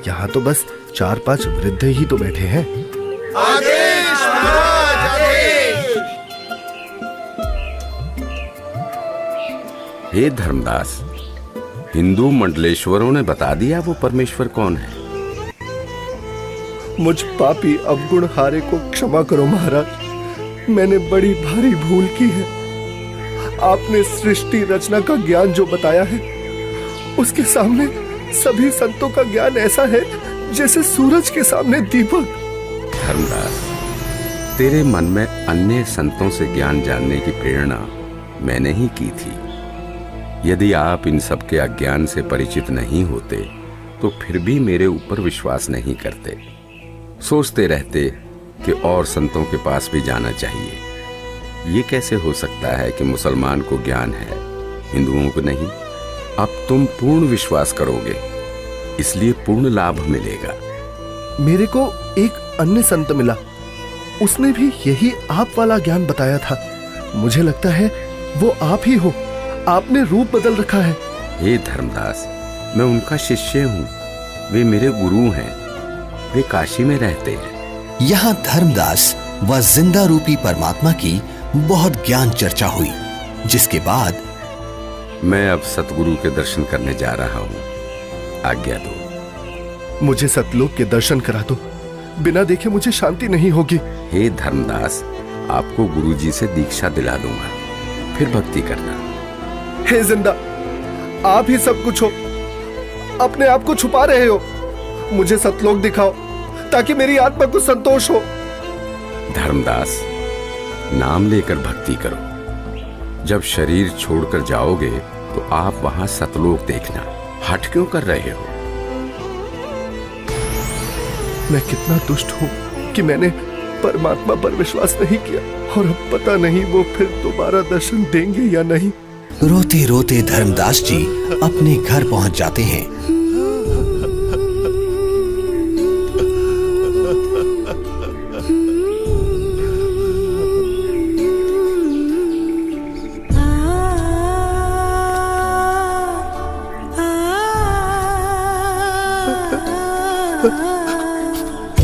यहाँ तो बस 4-5 वृद्ध ही तो बैठे हैं। आदेश महाराज, आदेश। हे धर्मदास, हिंदू मंडलेश्वरों ने बता दिया वो परमेश्वर कौन है। मुझ पापी अवगुण हारे को क्षमा करो महाराज, मैंने बड़ी भारी भूल की है। आपने सृष्टि रचना का ज्ञान जो बताया है, उसके सामने सभी संतों का ज्ञान ऐसा है जैसे सूरज के सामने दीपक। धर्मदास, तेरे मन में अन्य संतों से ज्ञान जानने की प्रेरणा मैंने ही की थी। यदि आप इन सब के अज्ञान से परिचित नहीं होते तो फिर भी मेरे ऊपर विश्वास नहीं करते, सोचते रहते कि और संतों के पास भी जाना चाहिए। ये कैसे हो सकता है कि मुसलमान को ज्ञान है, हिंदुओं को नहीं। अब तुम पूर्ण विश्वास करोगे, इसलिए पूर्ण लाभ मिलेगा। मेरे को एक अन्य संत मिला, उसने भी यही आप वाला ज्ञान बताया था। मुझे लगता है वो आप ही हो, आपने रूप बदल रखा है। हे धर्मदास, मैं उनका शिष्य हूँ, वे मेरे गुरु हैं, वे काशी में रहते हैं। यहाँ धर्मदास व जिंदा रूपी परमात्मा की बहुत ज्ञान चर्चा हुई, जिसके बाद मैं अब सतगुरु के दर्शन करने जा रहा हूँ, आज्ञा दो। मुझे सतलोक के दर्शन करा दो, बिना देखे मुझे शांति नहीं होगी। हे धर्मदास, आपको गुरुजी से दीक्षा दिला दूंगा, फिर भक्ति करना। हे जिंदा, आप ही सब कुछ हो, अपने आप को छुपा रहे हो। मुझे सतलोक दिखाओ ताकि मेरी आत्मा को संतोष हो। धर्मदास, नाम लेकर भक्ति करो। जब शरीर छोड़कर जाओगे तो आप वहां सतलोक देखना। हट क्यों कर रहे हो? मैं कितना दुष्ट हूं कि मैंने परमात्मा पर विश्वास नहीं किया, और अब पता नहीं वो फिर दोबारा दर्शन देंगे या नहीं। रोते रोते धर्मदास जी अपने घर पहुंच जाते हैं।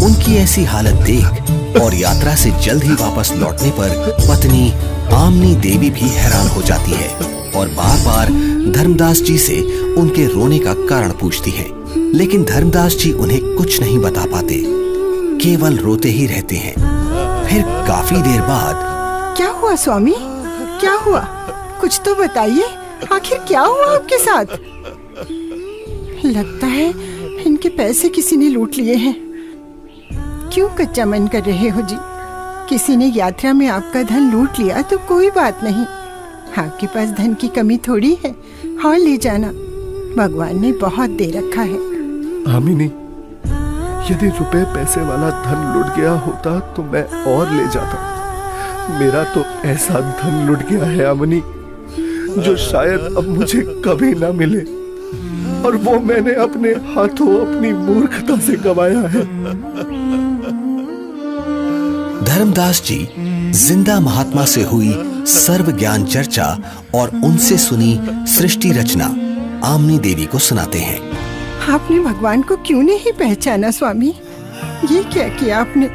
उनकी ऐसी हालत देख और यात्रा से जल्द ही वापस लौटने पर पत्नी आमनी देवी भी हैरान हो जाती है और बार बार धर्मदास जी से उनके रोने का कारण पूछती है, लेकिन धर्मदास जी उन्हें कुछ नहीं बता पाते, केवल रोते ही रहते हैं। फिर काफी देर बाद, क्या हुआ स्वामी, क्या हुआ? कुछ तो बताइए, आखिर क्या हुआ आपके साथ? लगता है इनके पैसे किसी ने लूट लिए हैं। क्यों कच्चा मन कर रहे हो जी? किसी ने यात्रा में आपका धन लूट लिया तो कोई बात नहीं, आपके पास धन की कमी थोड़ी है, और ले जाना, भगवान ने बहुत दे रखा है। आमिनी, यदि रुपए पैसे वाला धन लुट गया होता तो मैं और ले जाता। मेरा तो ऐसा धन लुट गया है आमिनी, जो शायद अब मुझे कभी ना मिले, और वो मैंने अपने हाथों अपनी मूर्खता से गंवाया है। धर्मदास जी जिंदा महात्मा से हुई सर्व ज्ञान चर्चा और उनसे सुनी सृष्टि रचना आमनी देवी को सुनाते हैं। आपने भगवान को क्यों नहीं पहचाना स्वामी? ये क्या किया आपने?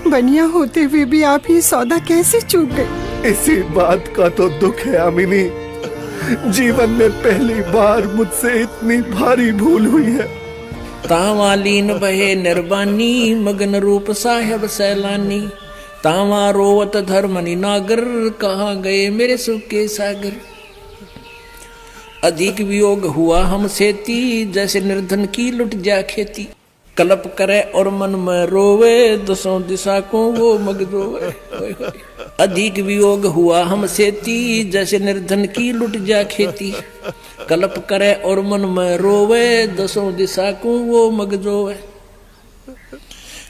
बनिया होते हुए भी आप ये सौदा कैसे चूक गए? इसी बात का तो दुख है आमिनी। जीवन में पहली बार मुझसे इतनी भारी भूल हुई है। तावालीन बहे निर्बानी, मगन रूप साहेब सैलानी, तावा रोवत धर्मनि नागर, कहाँ गए मेरे सुख के सागर। अधिक वियोग हुआ हमसे ती, जैसे निर्धन की लुट जा खेती। कलप करे और मन में रोवे, दसों दिशा को वो मग रोवे। अधिक वियोग हुआ हमसे ती, जैसे निर्धन की लुट जा खेती। कलप करे और मन में रोवे, दसों दिशा को वो मग रोवे।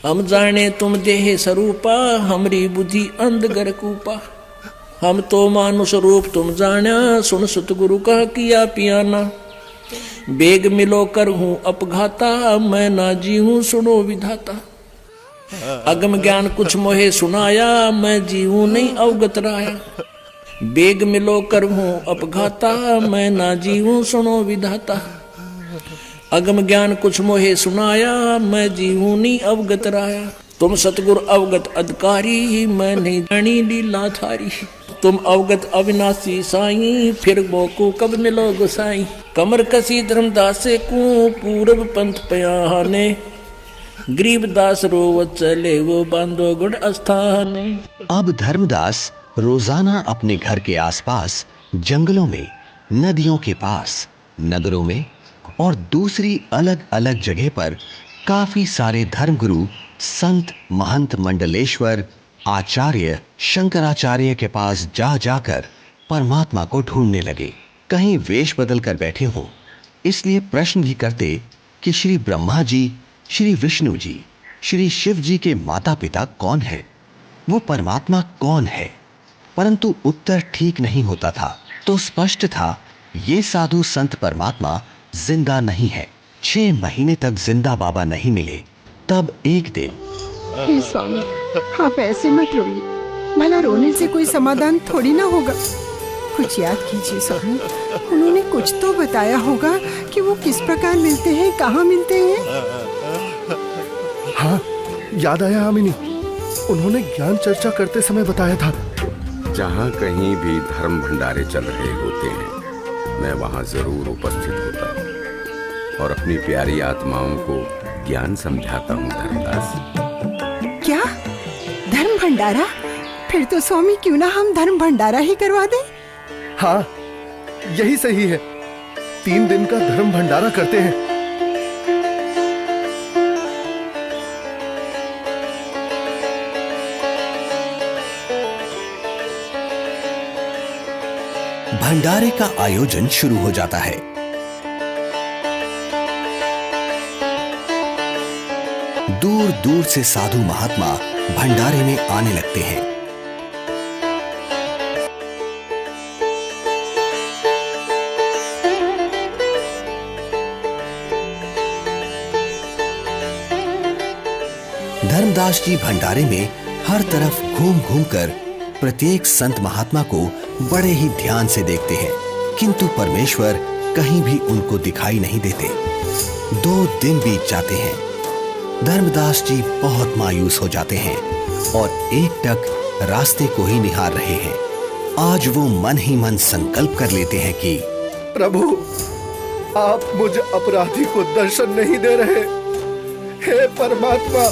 हम जाने तुम देह स्वरूपा, हमरी बुद्धि अंधगर कूपा। हम तो मानुष रूप तुम जाना, सुन सतगुरु का किया पियाना। बेग मिलो कर हूँ अपघाता, मैं ना जी हूँ सुनो विधाता। अगम ज्ञान कुछ मोहे सुनाया, मैं जी हूँ नहीं अवगत राया। बेग मिलो कर हूँ अपघाता, मैं ना जी हूँ सुनो विधाता। अगम ज्ञान कुछ मोहे सुनाया, मैं जी हूँ नहीं अवगत राया। तुम सतगुर अवगत अधिकारी, मैं नहीं जानी लीला थारी। तुम अवगत अविनाशी साईं, फिर मोको कब मिलो गोसाई। कमर कसी धर्मदास को पूरब पंथ पयाने, गरीबदास रोवत चले वो बांधो गुड़ अस्थाने। अब धर्मदास रोजाना अपने घर के आसपास, जंगलों में, नदियों के पास, नगरों में और दूसरी अलग अलग जगह पर काफी सारे धर्मगुरु, संत, महंत, मंडलेश्वर, आचार्य, शंकराचार्य के पास जा जाकर परमात्मा को ढूंढने लगे। कहीं वेश बदल कर बैठे हों, इसलिए प्रश्न भी करते कि श्री ब्रह्मा जी, श्री विष्णु जी, श्री शिव जी के माता पिता कौन है, वो परमात्मा कौन है। परंतु उत्तर ठीक नहीं होता था। तो स्पष्ट था ये साधु संत परमात्मा जिंदा नहीं है। 6 महीने तक जिंदा बाबा नहीं मिले। तब एक दिन, हे स्वामी, आप ऐसे मत रोइए, भला रोने से कोई समाधान थोड़ी ना होगा। कुछ याद कीजिए स्वामी, उन्होंने कुछ तो बताया होगा कि वो किस प्रकार मिलते हैं, कहाँ मिलते हैं। हाँ, याद आया आमिनी, उन्होंने ज्ञान चर्चा करते समय बताया था। जहाँ कहीं भी धर्म भंडारे चल रहे होते हैं, मैं वहाँ जरूर उपस्थित होता हूँ और अपनी प्यारी आत्माओं को ज्ञान समझाता हूँ। धर्मदास, क्या धर्म भंडारा? फिर तो स्वामी क्यों ना हम धर्म भंडारा ही करवा दें। हाँ, यही सही है। 3 दिन का धर्म भंडारा करते हैं। भंडारे का आयोजन शुरू हो जाता है। दूर दूर से साधु महात्मा भंडारे में आने लगते हैं। धर्मदास जी भंडारे में हर तरफ घूम घूम कर प्रत्येक संत महात्मा को बड़े ही ध्यान से देखते हैं, किंतु परमेश्वर कहीं भी उनको दिखाई नहीं देते। 2 दिन बीत जाते हैं। धर्मदास जी बहुत मायूस हो जाते हैं और एकटक रास्ते को ही निहार रहे हैं। आज वो मन ही मन संकल्प कर लेते हैं कि प्रभु, आप मुझ अपराधी को दर्शन नहीं दे रहे। हे परमात्मा,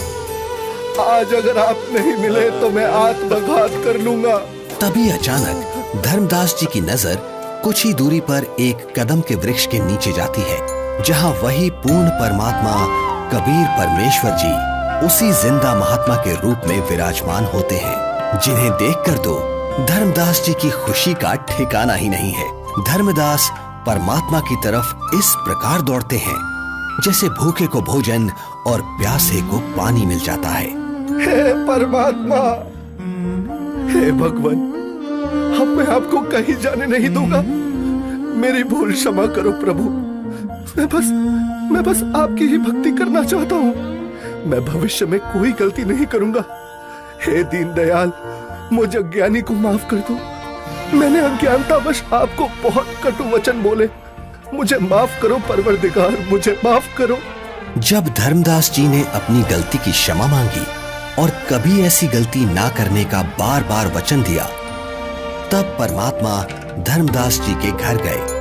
आज अगर आप नहीं मिले तो मैं आत्मघात कर लूंगा। तभी अचानक धर्मदास जी की नजर कुछ ही दूरी पर एक कदम के वृक्ष के नीचे जाती है, जहां वही पूर्ण परमात्मा कबीर परमेश्वर जी उसी जिंदा महात्मा के रूप में विराजमान होते हैं, जिन्हें देखकर तो धर्मदास जी की खुशी का ठिकाना ही नहीं है। धर्मदास परमात्मा की तरफ इस प्रकार दौड़ते हैं जैसे भूखे को भोजन और प्यासे को पानी मिल जाता है। हे परमात्मा, हे भगवान, अब मैं आपको कहीं जाने नहीं दूंगा। मेरी भूल क्षमा करो प्रभु। मैं बस आपकी ही भक्ति करना चाहता हूँ। मैं भविष्य में कोई गलती नहीं करूंगा। हे दीन दयाल, मुझ अज्ञानी को माफ कर दो। मैंने अज्ञानतावश आपको बहुत कटु वचन बोले। मुझे माफ करो परवरदिगार, मुझे माफ करो। जब धर्मदास जी ने अपनी गलती की क्षमा मांगी और कभी ऐसी गलती ना करने का बार बार वचन दिया, तब परमात्मा धर्मदास जी के घर गए।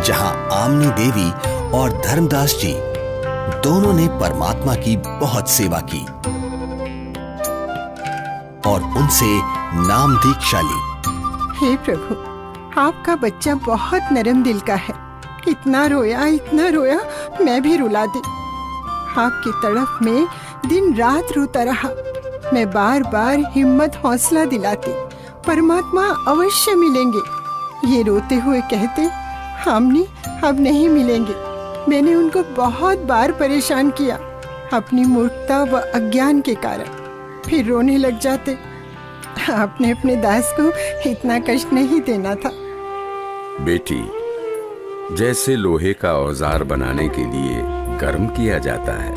जहां आमनी देवी और धर्मदास जी दोनों ने परमात्मा की बहुत सेवा की और उनसे नाम दीक्षा ली। हे प्रभु, आपका बच्चा बहुत नरम दिल का है। इतना रोया, मैं भी रुला दी। आपकी तड़फ में दिन रात रोता रहा। मैं बार बार हिम्मत हौसला दिलाती, परमात्मा अवश्य मिलेंगे। ये रोते हुए कहते, हमने अब नहीं मिलेंगे। मैंने उनको बहुत बार परेशान किया अपनी मूर्खता व अज्ञान के कारण। फिर रोने लग जाते। आपने अपने दास को इतना कष्ट नहीं देना था। बेटी, जैसे लोहे का औजार बनाने के लिए गर्म किया जाता है,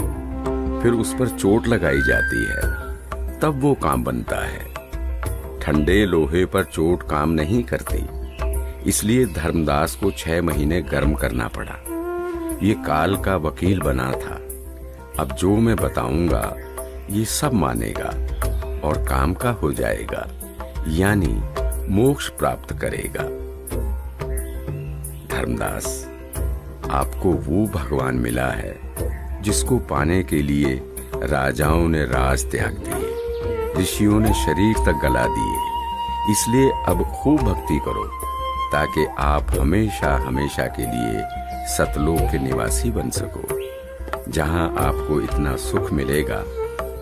फिर उस पर चोट लगाई जाती है, तब वो काम बनता है। ठंडे लोहे पर चोट काम नहीं करती, इसलिए धर्मदास को 6 महीने गर्म करना पड़ा। ये काल का वकील बना था। अब जो मैं बताऊंगा ये सब मानेगा और काम का हो जाएगा, यानी मोक्ष प्राप्त करेगा। धर्मदास, आपको वो भगवान मिला है जिसको पाने के लिए राजाओं ने राज त्याग दिए, ऋषियों ने शरीर तक गला दिए। इसलिए अब खूब भक्ति करो ताकि आप हमेशा हमेशा के लिए सतलोक के निवासी बन सको, जहां आपको इतना सुख मिलेगा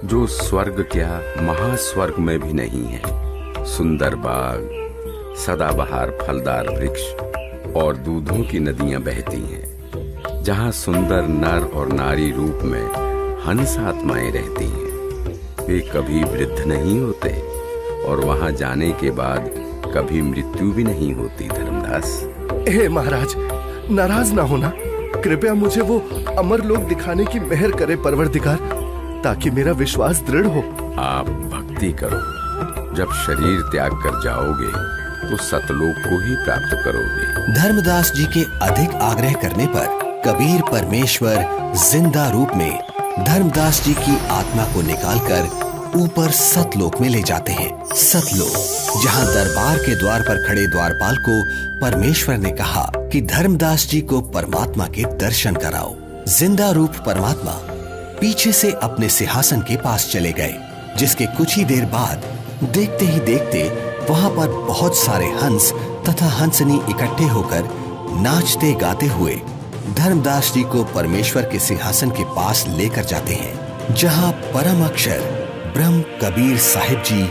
जो स्वर्ग क्या महास्वर्ग में भी नहीं है। सुंदर बाग, सदाबहार फलदार वृक्ष और दूधों की नदियां बहती हैं, जहां सुंदर नर और नारी रूप में हंस आत्माएं रहती हैं। वे कभी वृद्ध नहीं होते और वहां जाने के बाद कभी मृत्यु भी नहीं होती। धर्मदास, हे महाराज, नाराज ना होना। कृपया मुझे वो अमर लोक दिखाने की मेहर करे परवरदिगार, ताकि मेरा विश्वास दृढ़ हो। आप भक्ति करो। जब शरीर त्याग कर जाओगे तो सतलोक को ही प्राप्त करोगे। धर्मदास जी के अधिक आग्रह करने पर कबीर परमेश्वर जिंदा रूप में धर्मदास जी की आत्मा को निकालकर ऊपर सतलोक में ले जाते हैं। सतलोक, जहां दरबार के द्वार पर खड़े द्वारपाल को परमेश्वर ने कहा कि धर्मदास जी को परमात्मा के दर्शन कराओ। जिंदा रूप परमात्मा पीछे से अपने सिंहासन के पास चले गए, जिसके कुछ ही देर बाद देखते ही देखते वहां पर बहुत सारे हंस तथा हंसनी इकट्ठे होकर नाचते गाते हुए धर्मदास जी को परमेश्वर के सिंहासन के पास लेकर जाते हैं, जहां परम अक्षर ब्रह्म कबीर साहिब जी,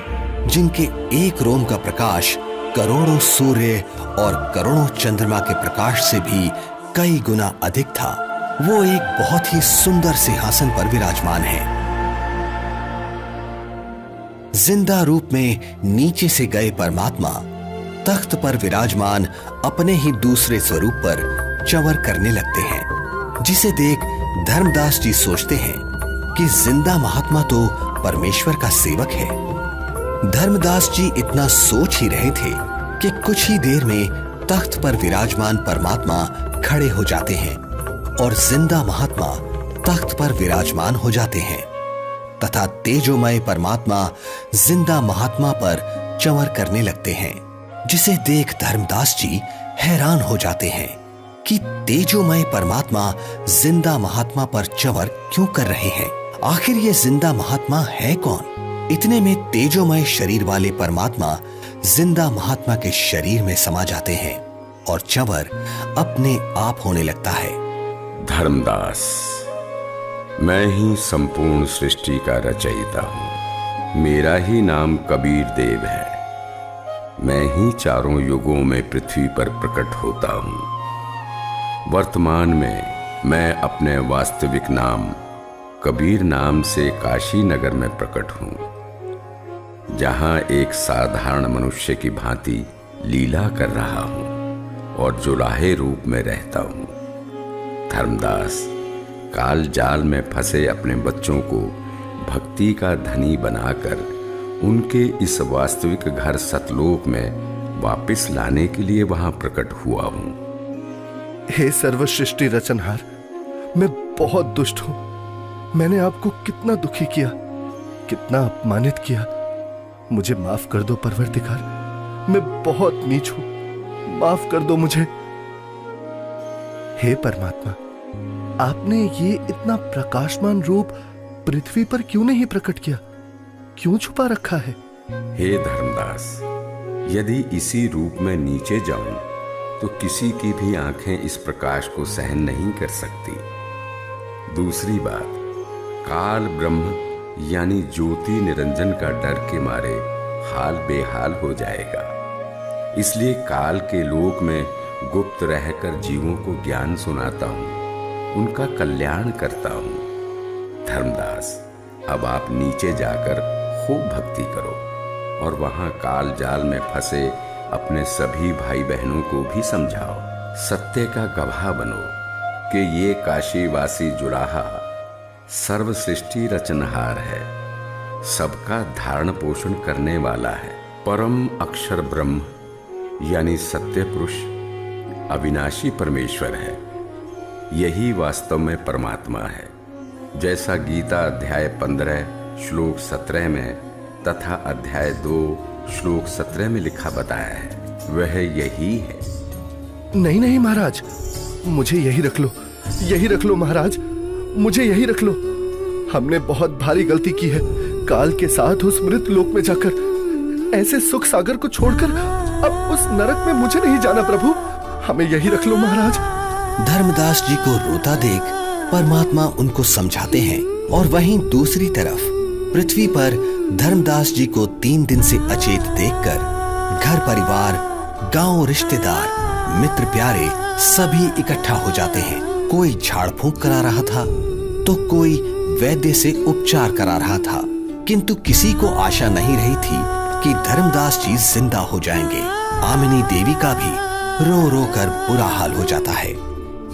जिनके एक रोम का प्रकाश करोड़ों सूर्य और करोड़ों चंद्रमा के प्रकाश से भी कई गुना अधिक था, वो एक बहुत ही सुंदर सिंहासन पर विराजमान है। जिंदा रूप में नीचे से गए परमात्मा तख्त पर विराजमान अपने ही दूसरे स्वरूप पर चंवर करने लगते हैं, जिसे देख धर्मदास जी सोचते हैं कि जिंदा महात्मा तो परमेश्वर का सेवक है। धर्मदास जी इतना सोच ही रहे थे कि कुछ ही देर में तख्त पर विराजमान परमात्मा खड़े हो जाते हैं और जिंदा महात्मा तख्त पर विराजमान हो जाते हैं तथा तेजोमय परमात्मा जिंदा महात्मा पर चंवर करने लगते हैं, जिसे देख धर्मदास जी हैरान हो जाते हैं कि तेजोमय परमात्मा जिंदा महात्मा पर चंवर क्यों कर रहे हैं। आखिर ये जिंदा महात्मा है कौन। इतने में तेजोमय शरीर वाले परमात्मा जिंदा महात्मा के शरीर में समा जाते हैं और चंवर अपने आप होने लगता है। धर्मदास, मैं ही संपूर्ण सृष्टि का रचयिता हूं। मेरा ही नाम कबीर देव है। मैं ही चारों युगों में पृथ्वी पर प्रकट होता हूं। वर्तमान में मैं अपने वास्तविक नाम कबीर नाम से काशी नगर में प्रकट हूं, जहां एक साधारण मनुष्य की भांति लीला कर रहा हूं और जुलाहे रूप में रहता हूं। धर्मदास, काल जाल में फंसे अपने बच्चों को भक्ति का धनी बनाकर उनके इस वास्तविक घर सतलोक में वापस लाने के लिए वहां प्रकट हुआ हूं। हे सर्वसृष्टि रचनहार, मैं बहुत दुष्ट हूं। मैंने आपको कितना दुखी किया, कितना अपमानित किया। मुझे माफ कर दो परवरदिगार, मैं बहुत नीच हूं, माफ कर दो मुझे। हे परमात्मा, आपने ये इतना प्रकाशमान रूप पृथ्वी पर क्यों नहीं प्रकट किया, क्यों छुपा रखा है? हे धर्मदास, यदि इसी रूप में नीचे जाऊं तो किसी की भी आंखें इस प्रकाश को सहन नहीं कर सकती। दूसरी बात, काल ब्रह्म यानी ज्योति निरंजन का डर के मारे हाल बेहाल हो जाएगा। इसलिए काल के लोक में गुप्त रहकर जीवों को ज्ञान सुनाता हूं, उनका कल्याण करता हूं। धर्मदास, अब आप नीचे जाकर खूब भक्ति करो और वहां काल जाल में फंसे अपने सभी भाई बहनों को भी समझाओ। सत्य का गवाह बनो कि ये काशीवासी जुलाहा सर्व सृष्टि रचनहार है, सबका धारण पोषण करने वाला है। परम अक्षर ब्रह्म यानी सत्य पुरुष अविनाशी परमेश्वर है। यही वास्तव में परमात्मा है, जैसा गीता अध्याय 15 श्लोक 17 में तथा अध्याय 2 श्लोक 17 में लिखा बताया है, वह यही है। नहीं नहीं महाराज, मुझे यही रख लो, यही रख लो महाराज, मुझे यही रख लो। हमने बहुत भारी गलती की है। काल के साथ उस मृत लोक में जाकर ऐसे सुख सागर को छोड़कर अब उस नरक में मुझे नहीं जाना प्रभु, हमें यही रख लो महाराज। धर्मदास जी को रोता देख परमात्मा उनको समझाते हैं और वहीं दूसरी तरफ पृथ्वी पर धर्मदास जी को 3 दिन से अचेत देखकर घर परिवार, गांव, रिश्तेदार, मित्र प्यारे सभी इकट्ठा हो जाते हैं। कोई झाड़ फूंक करा रहा था तो कोई वैद्य से उपचार करा रहा था, किंतु किसी को आशा नहीं रही थी कि धर्मदास जी जिंदा हो जाएंगे। आमिनी देवी का भी रो रो कर बुरा हाल हो जाता है।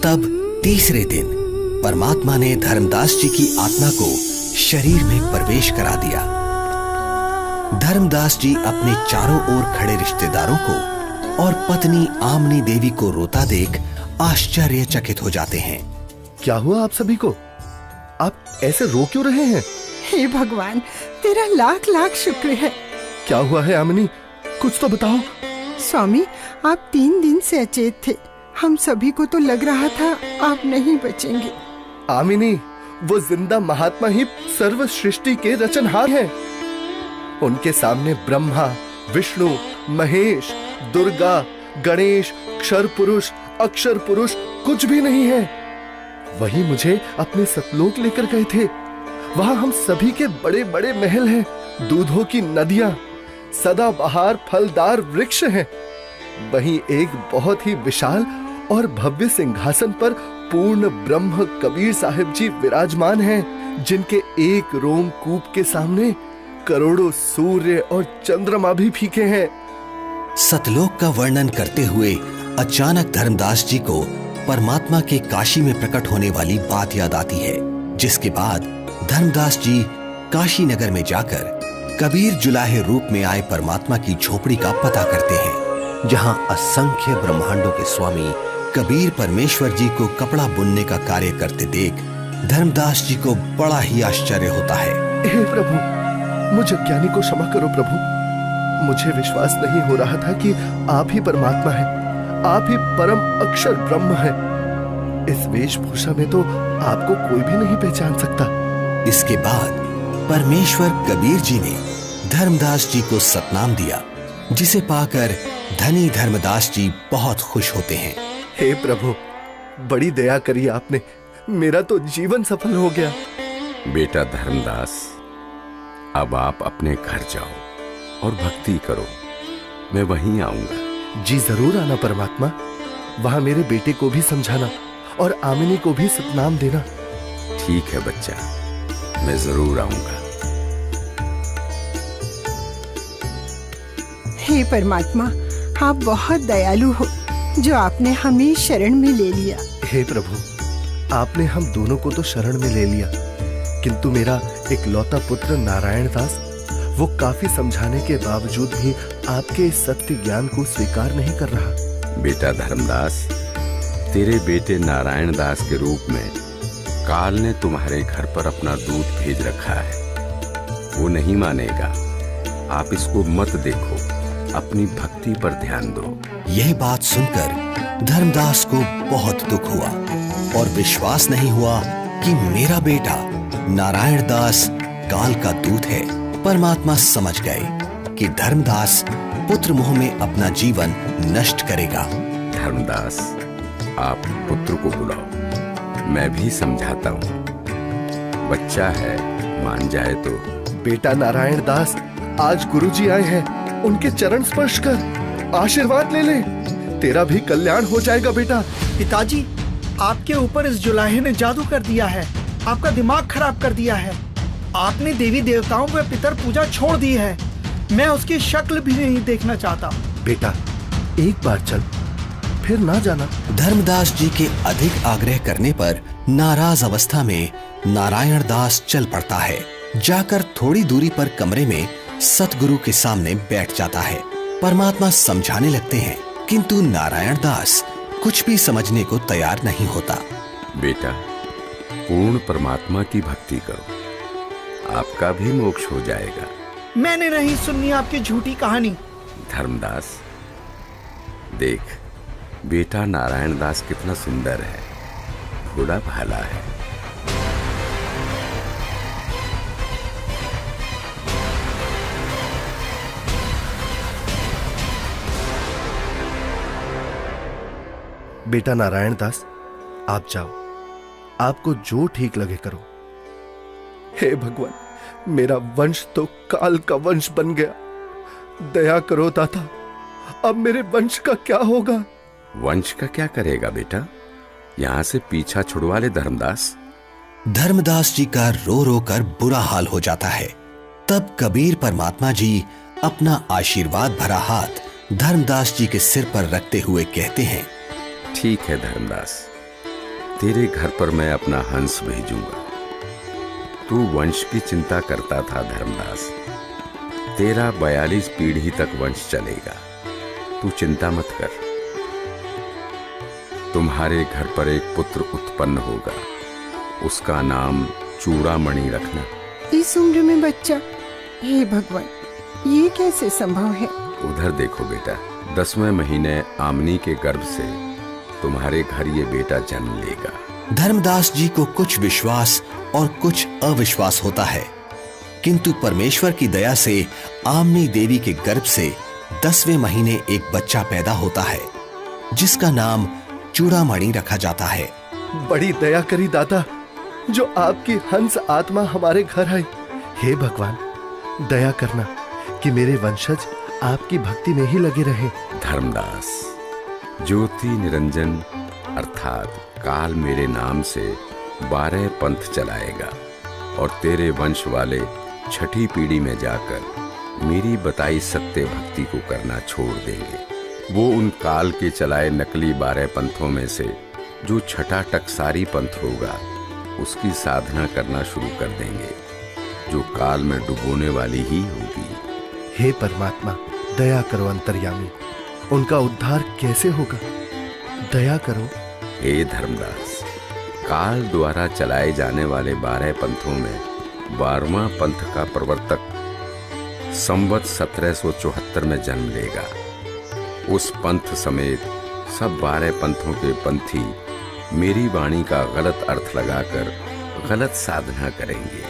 तब तीसरे दिन परमात्मा ने धर्मदास जी की आत्मा को शरीर में प्रवेश करा दिया। धर्मदास जी अपने चारों ओर खड़े रिश्तेदारों को और पत्नी आमिनी देवी को रोता देख आश्चर्यचकित हो जाते हैं। क्या हुआ आप सभी को? आप ऐसे रो क्यों रहे हैं? हे भगवान, तेरा लाख लाख शुक्र है। क्या हुआ है आमिनी, कुछ तो बताओ। स्वामी, आप 3 दिन से अचेत थे। हम सभी को तो लग रहा था आप नहीं बचेंगे। आमिनी, वो जिंदा महात्मा ही सर्व सृष्टि के रचनहार हैं। उनके सामने ब्रह्मा, विष्णु, महेश, दुर्गा, गणेश, क्षर पुरुष, अक्षर पुरुष कुछ भी नहीं है। वही मुझे अपने सतलोक लेकर गए थे। वहां हम सभी के बड़े बड़े महल हैं, दूधों की नदियां, सदाबहार फलदार वृक्ष हैं। वहीं एक बहुत ही विशाल और भव्य सिंहासन पर पूर्ण ब्रह्म कबीर साहिब जी विराजमान हैं, जिनके एक रोमकूप के सामने करोड़ों सूर्य और चंद्रमा भी फीके हैं। सतलोक का वर्णन करते हुए अचानक धर्मदास जी को परमात्मा के काशी में प्रकट होने वाली बात याद आती है, जिसके बाद धर्मदास जी काशी नगर में जाकर कबीर जुलाहे रूप में आए परमात्मा की झोपड़ी का पता करते हैं। जहां असंख्य ब्रह्मांडों के स्वामी कबीर परमेश्वर जी को कपड़ा बुनने का कार्य करते देख धर्मदास जी को बड़ा ही आश्चर्य होता है। हे प्रभु, मुझ अज्ञानी को क्षमा करो प्रभु। मुझे विश्वास नहीं हो रहा था कि आप ही परमात्मा हैं, आप ही परम अक्षर ब्रह्म हैं। इस वेशभूषा में तो आपको कोई भी नहीं पहचान सकता। इसके बाद परमेश्वर कबीर जी ने धर्मदास जी को सतनाम दिया, जिसे पाकर धनी धर्मदास जी बहुत खुश होते हैं। हे प्रभु, बड़ी दया करी आपने, मेरा तो जीवन सफल हो गया। बेटा धर्मदास, अब आप अपने घर जाओ और भक्ति करो, मैं वहीं आऊंगा। जी जरूर आना परमात्मा, वहां मेरे बेटे को भी समझाना और आमिनी को भी सतनाम देना। ठीक है बच्चा, मैं जरूर आऊंगा। हे परमात्मा, आप बहुत दयालु हो जो आपने हमें शरण में ले लिया। हे प्रभु, आपने हम दोनों को तो शरण में ले लिया, किंतु मेरा इकलौता पुत्र नारायण दास, वो काफी समझाने के बावजूद भी आपके इस सत्य ज्ञान को स्वीकार नहीं कर रहा। बेटा धर्मदास, तेरे बेटे नारायण दास के रूप में काल ने तुम्हारे घर पर अपना दूत भेज रखा है। वो नहीं मानेगा। आप इसको मत देखो, अपनी भक्ति पर ध्यान दो। यह बात सुनकर धर्मदास को बहुत दुख हुआ और विश्वास नहीं हुआ कि मेरा बेटा नारायण दास काल का दूत है। परमात्मा समझ गए कि धर्मदास पुत्र मोह में अपना जीवन नष्ट करेगा। धर्मदास, आप पुत्र को बुलाओ, मैं भी समझाता हूँ। बच्चा है, मान जाए तो। बेटा नारायण दास, आज गुरुजी आए हैं, उनके चरण स्पर्श कर आशीर्वाद ले ले, तेरा भी कल्याण हो जाएगा बेटा। पिताजी, आपके ऊपर इस जुलाहे ने जादू कर दिया है, आपका दिमाग खराब कर दिया है। आपने देवी देवताओं व पितर पूजा छोड़ दी है। मैं उसकी शक्ल भी नहीं देखना चाहता। बेटा, एक बार चल, फिर ना जाना। धर्मदास जी के अधिक आग्रह करने पर नाराज अवस्था में नारायण दास चल पड़ता है। जाकर थोड़ी दूरी पर कमरे में सतगुरु के सामने बैठ जाता है। परमात्मा समझाने लगते हैं, किंतु नारायण दास कुछ भी समझने को तैयार नहीं होता। बेटा, पूर्ण परमात्मा की भक्ति करो, आपका भी मोक्ष हो जाएगा। मैंने नहीं सुननी आपकी झूठी कहानी। धर्मदास, देख, बेटा नारायण दास कितना सुंदर है, भोला भाला है। बेटा नारायण दास, आप जाओ, आपको जो ठीक लगे करो। हे भगवान, मेरा वंश तो काल का वंश बन गया, दया करो दाता, अब मेरे वंश का क्या होगा? वंश का क्या करेगा बेटा, यहां से पीछा छुड़वा ले धर्मदास। धर्मदास जी का रो रो कर बुरा हाल हो जाता है। तब कबीर परमात्मा जी अपना आशीर्वाद भरा हाथ धर्मदास जी के सिर पर रखते हुए कहते हैं, ठीक है धर्मदास, तेरे घर पर मैं अपना हंस भेजूंगा। तू वंश की चिंता करता था धर्मदास, तेरा 42 पीढ़ी तक वंश चलेगा, तू चिंता मत कर। तुम्हारे घर पर एक पुत्र उत्पन्न होगा, उसका नाम चूड़ामणि रखना। इस उम्र में बच्चा? हे भगवान, ये कैसे संभव है? उधर देखो बेटा, 10वें महीने आमनी के गर्भ से तुम्हारे घर ये बेटा जन्म लेगा। धर्मदास जी को कुछ विश्वास और कुछ अविश्वास होता है, किंतु परमेश्वर की दया से आमनी देवी के गर्भ से 10वें महीने एक बच्चा पैदा होता है, जिसका नाम चूड़ामणि रखा जाता है। बड़ी दया करी दाता, जो आपकी हंस आत्मा हमारे घर आई। हे भगवान, दया करना कि मेरे वंशज आपकी भक्ति में ही लगे रहे। धर्मदास, ज्योति निरंजन अर्थात काल मेरे नाम से 12 पंथ चलाएगा और तेरे वंश वाले 6ठी पीढ़ी में जाकर मेरी बताई सत्य भक्ति को करना छोड़ देंगे। वो उन काल के चलाए नकली 12 पंथों में से जो 6ठा टकसारी पंथ होगा, उसकी साधना करना शुरू कर देंगे, जो काल में डुबोने वाली ही होगी। हे परमात्मा, दया करो अंतर्यामी, उनका उद्धार कैसे होगा? दया करो। हे धर्मदास, काल द्वारा चलाए जाने वाले 12 पंथों में 12वां पंथ का प्रवर्तक संवत 1774 में जन्म लेगा। उस पंथ समेत सब 12 पंथों के पंथी मेरी वाणी का गलत अर्थ लगाकर गलत साधना करेंगे।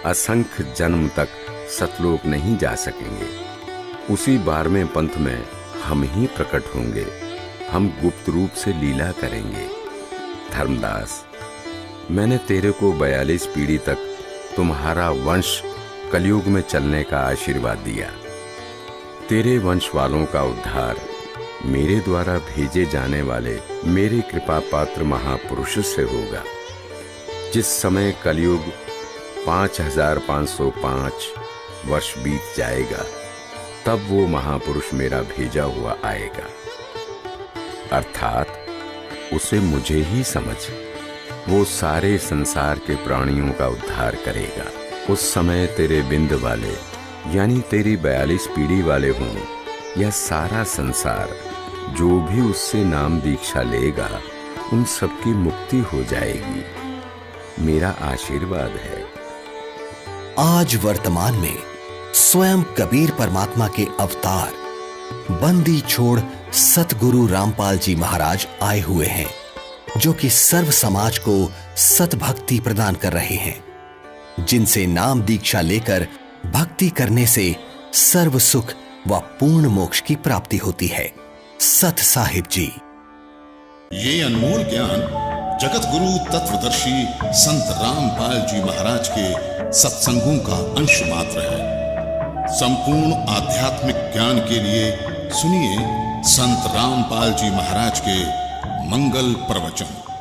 असंख्य जन्म तक सतलोक नहीं जा सकेंगे। उसी 12वें पंथ में हम ही प्रकट होंगे। हम गुप्त रूप से लीला करेंगे। धर्मदास, मैंने तेरे को 42 पीढ़ी तक तुम्हारा वंश कलयुग में चलने का आशीर्वाद दिया। तेरे वंश वालों का उद्धार मेरे द्वारा भेजे जाने वाले मेरे कृपा पात्र महापुरुष से होगा। जिस समय कलयुग 5505 वर्ष बीत जाएगा, तब वो महापुरुष मेरा भेजा हुआ आएगा। अर्थात उसे मुझे ही समझ, वो सारे संसार के प्राणियों का उद्धार करेगा। उस समय तेरे बिंद वाले यानी तेरी 42 पीढ़ी वाले हों या सारा संसार, जो भी उससे नाम दीक्षा लेगा उन सबकी मुक्ति हो जाएगी। मेरा आशीर्वाद है। आज वर्तमान में स्वयं कबीर परमात्मा के अवतार बंदी छोड़ सतगुरु रामपाल जी महाराज आए हुए हैं, जो कि सर्व समाज को सतभक्ति प्रदान कर रहे हैं, जिनसे नाम दीक्षा लेकर भक्ति करने से सर्व सुख व पूर्ण मोक्ष की प्राप्ति होती है। सत साहिब जी। ये अनमोल ज्ञान जगत गुरु तत्वदर्शी संत रामपाल जी महाराज के सत्संगों का अंश मात्र है। संपूर्ण आध्यात्मिक ज्ञान के लिए सुनिए संत रामपाल जी महाराज के मंगल प्रवचन।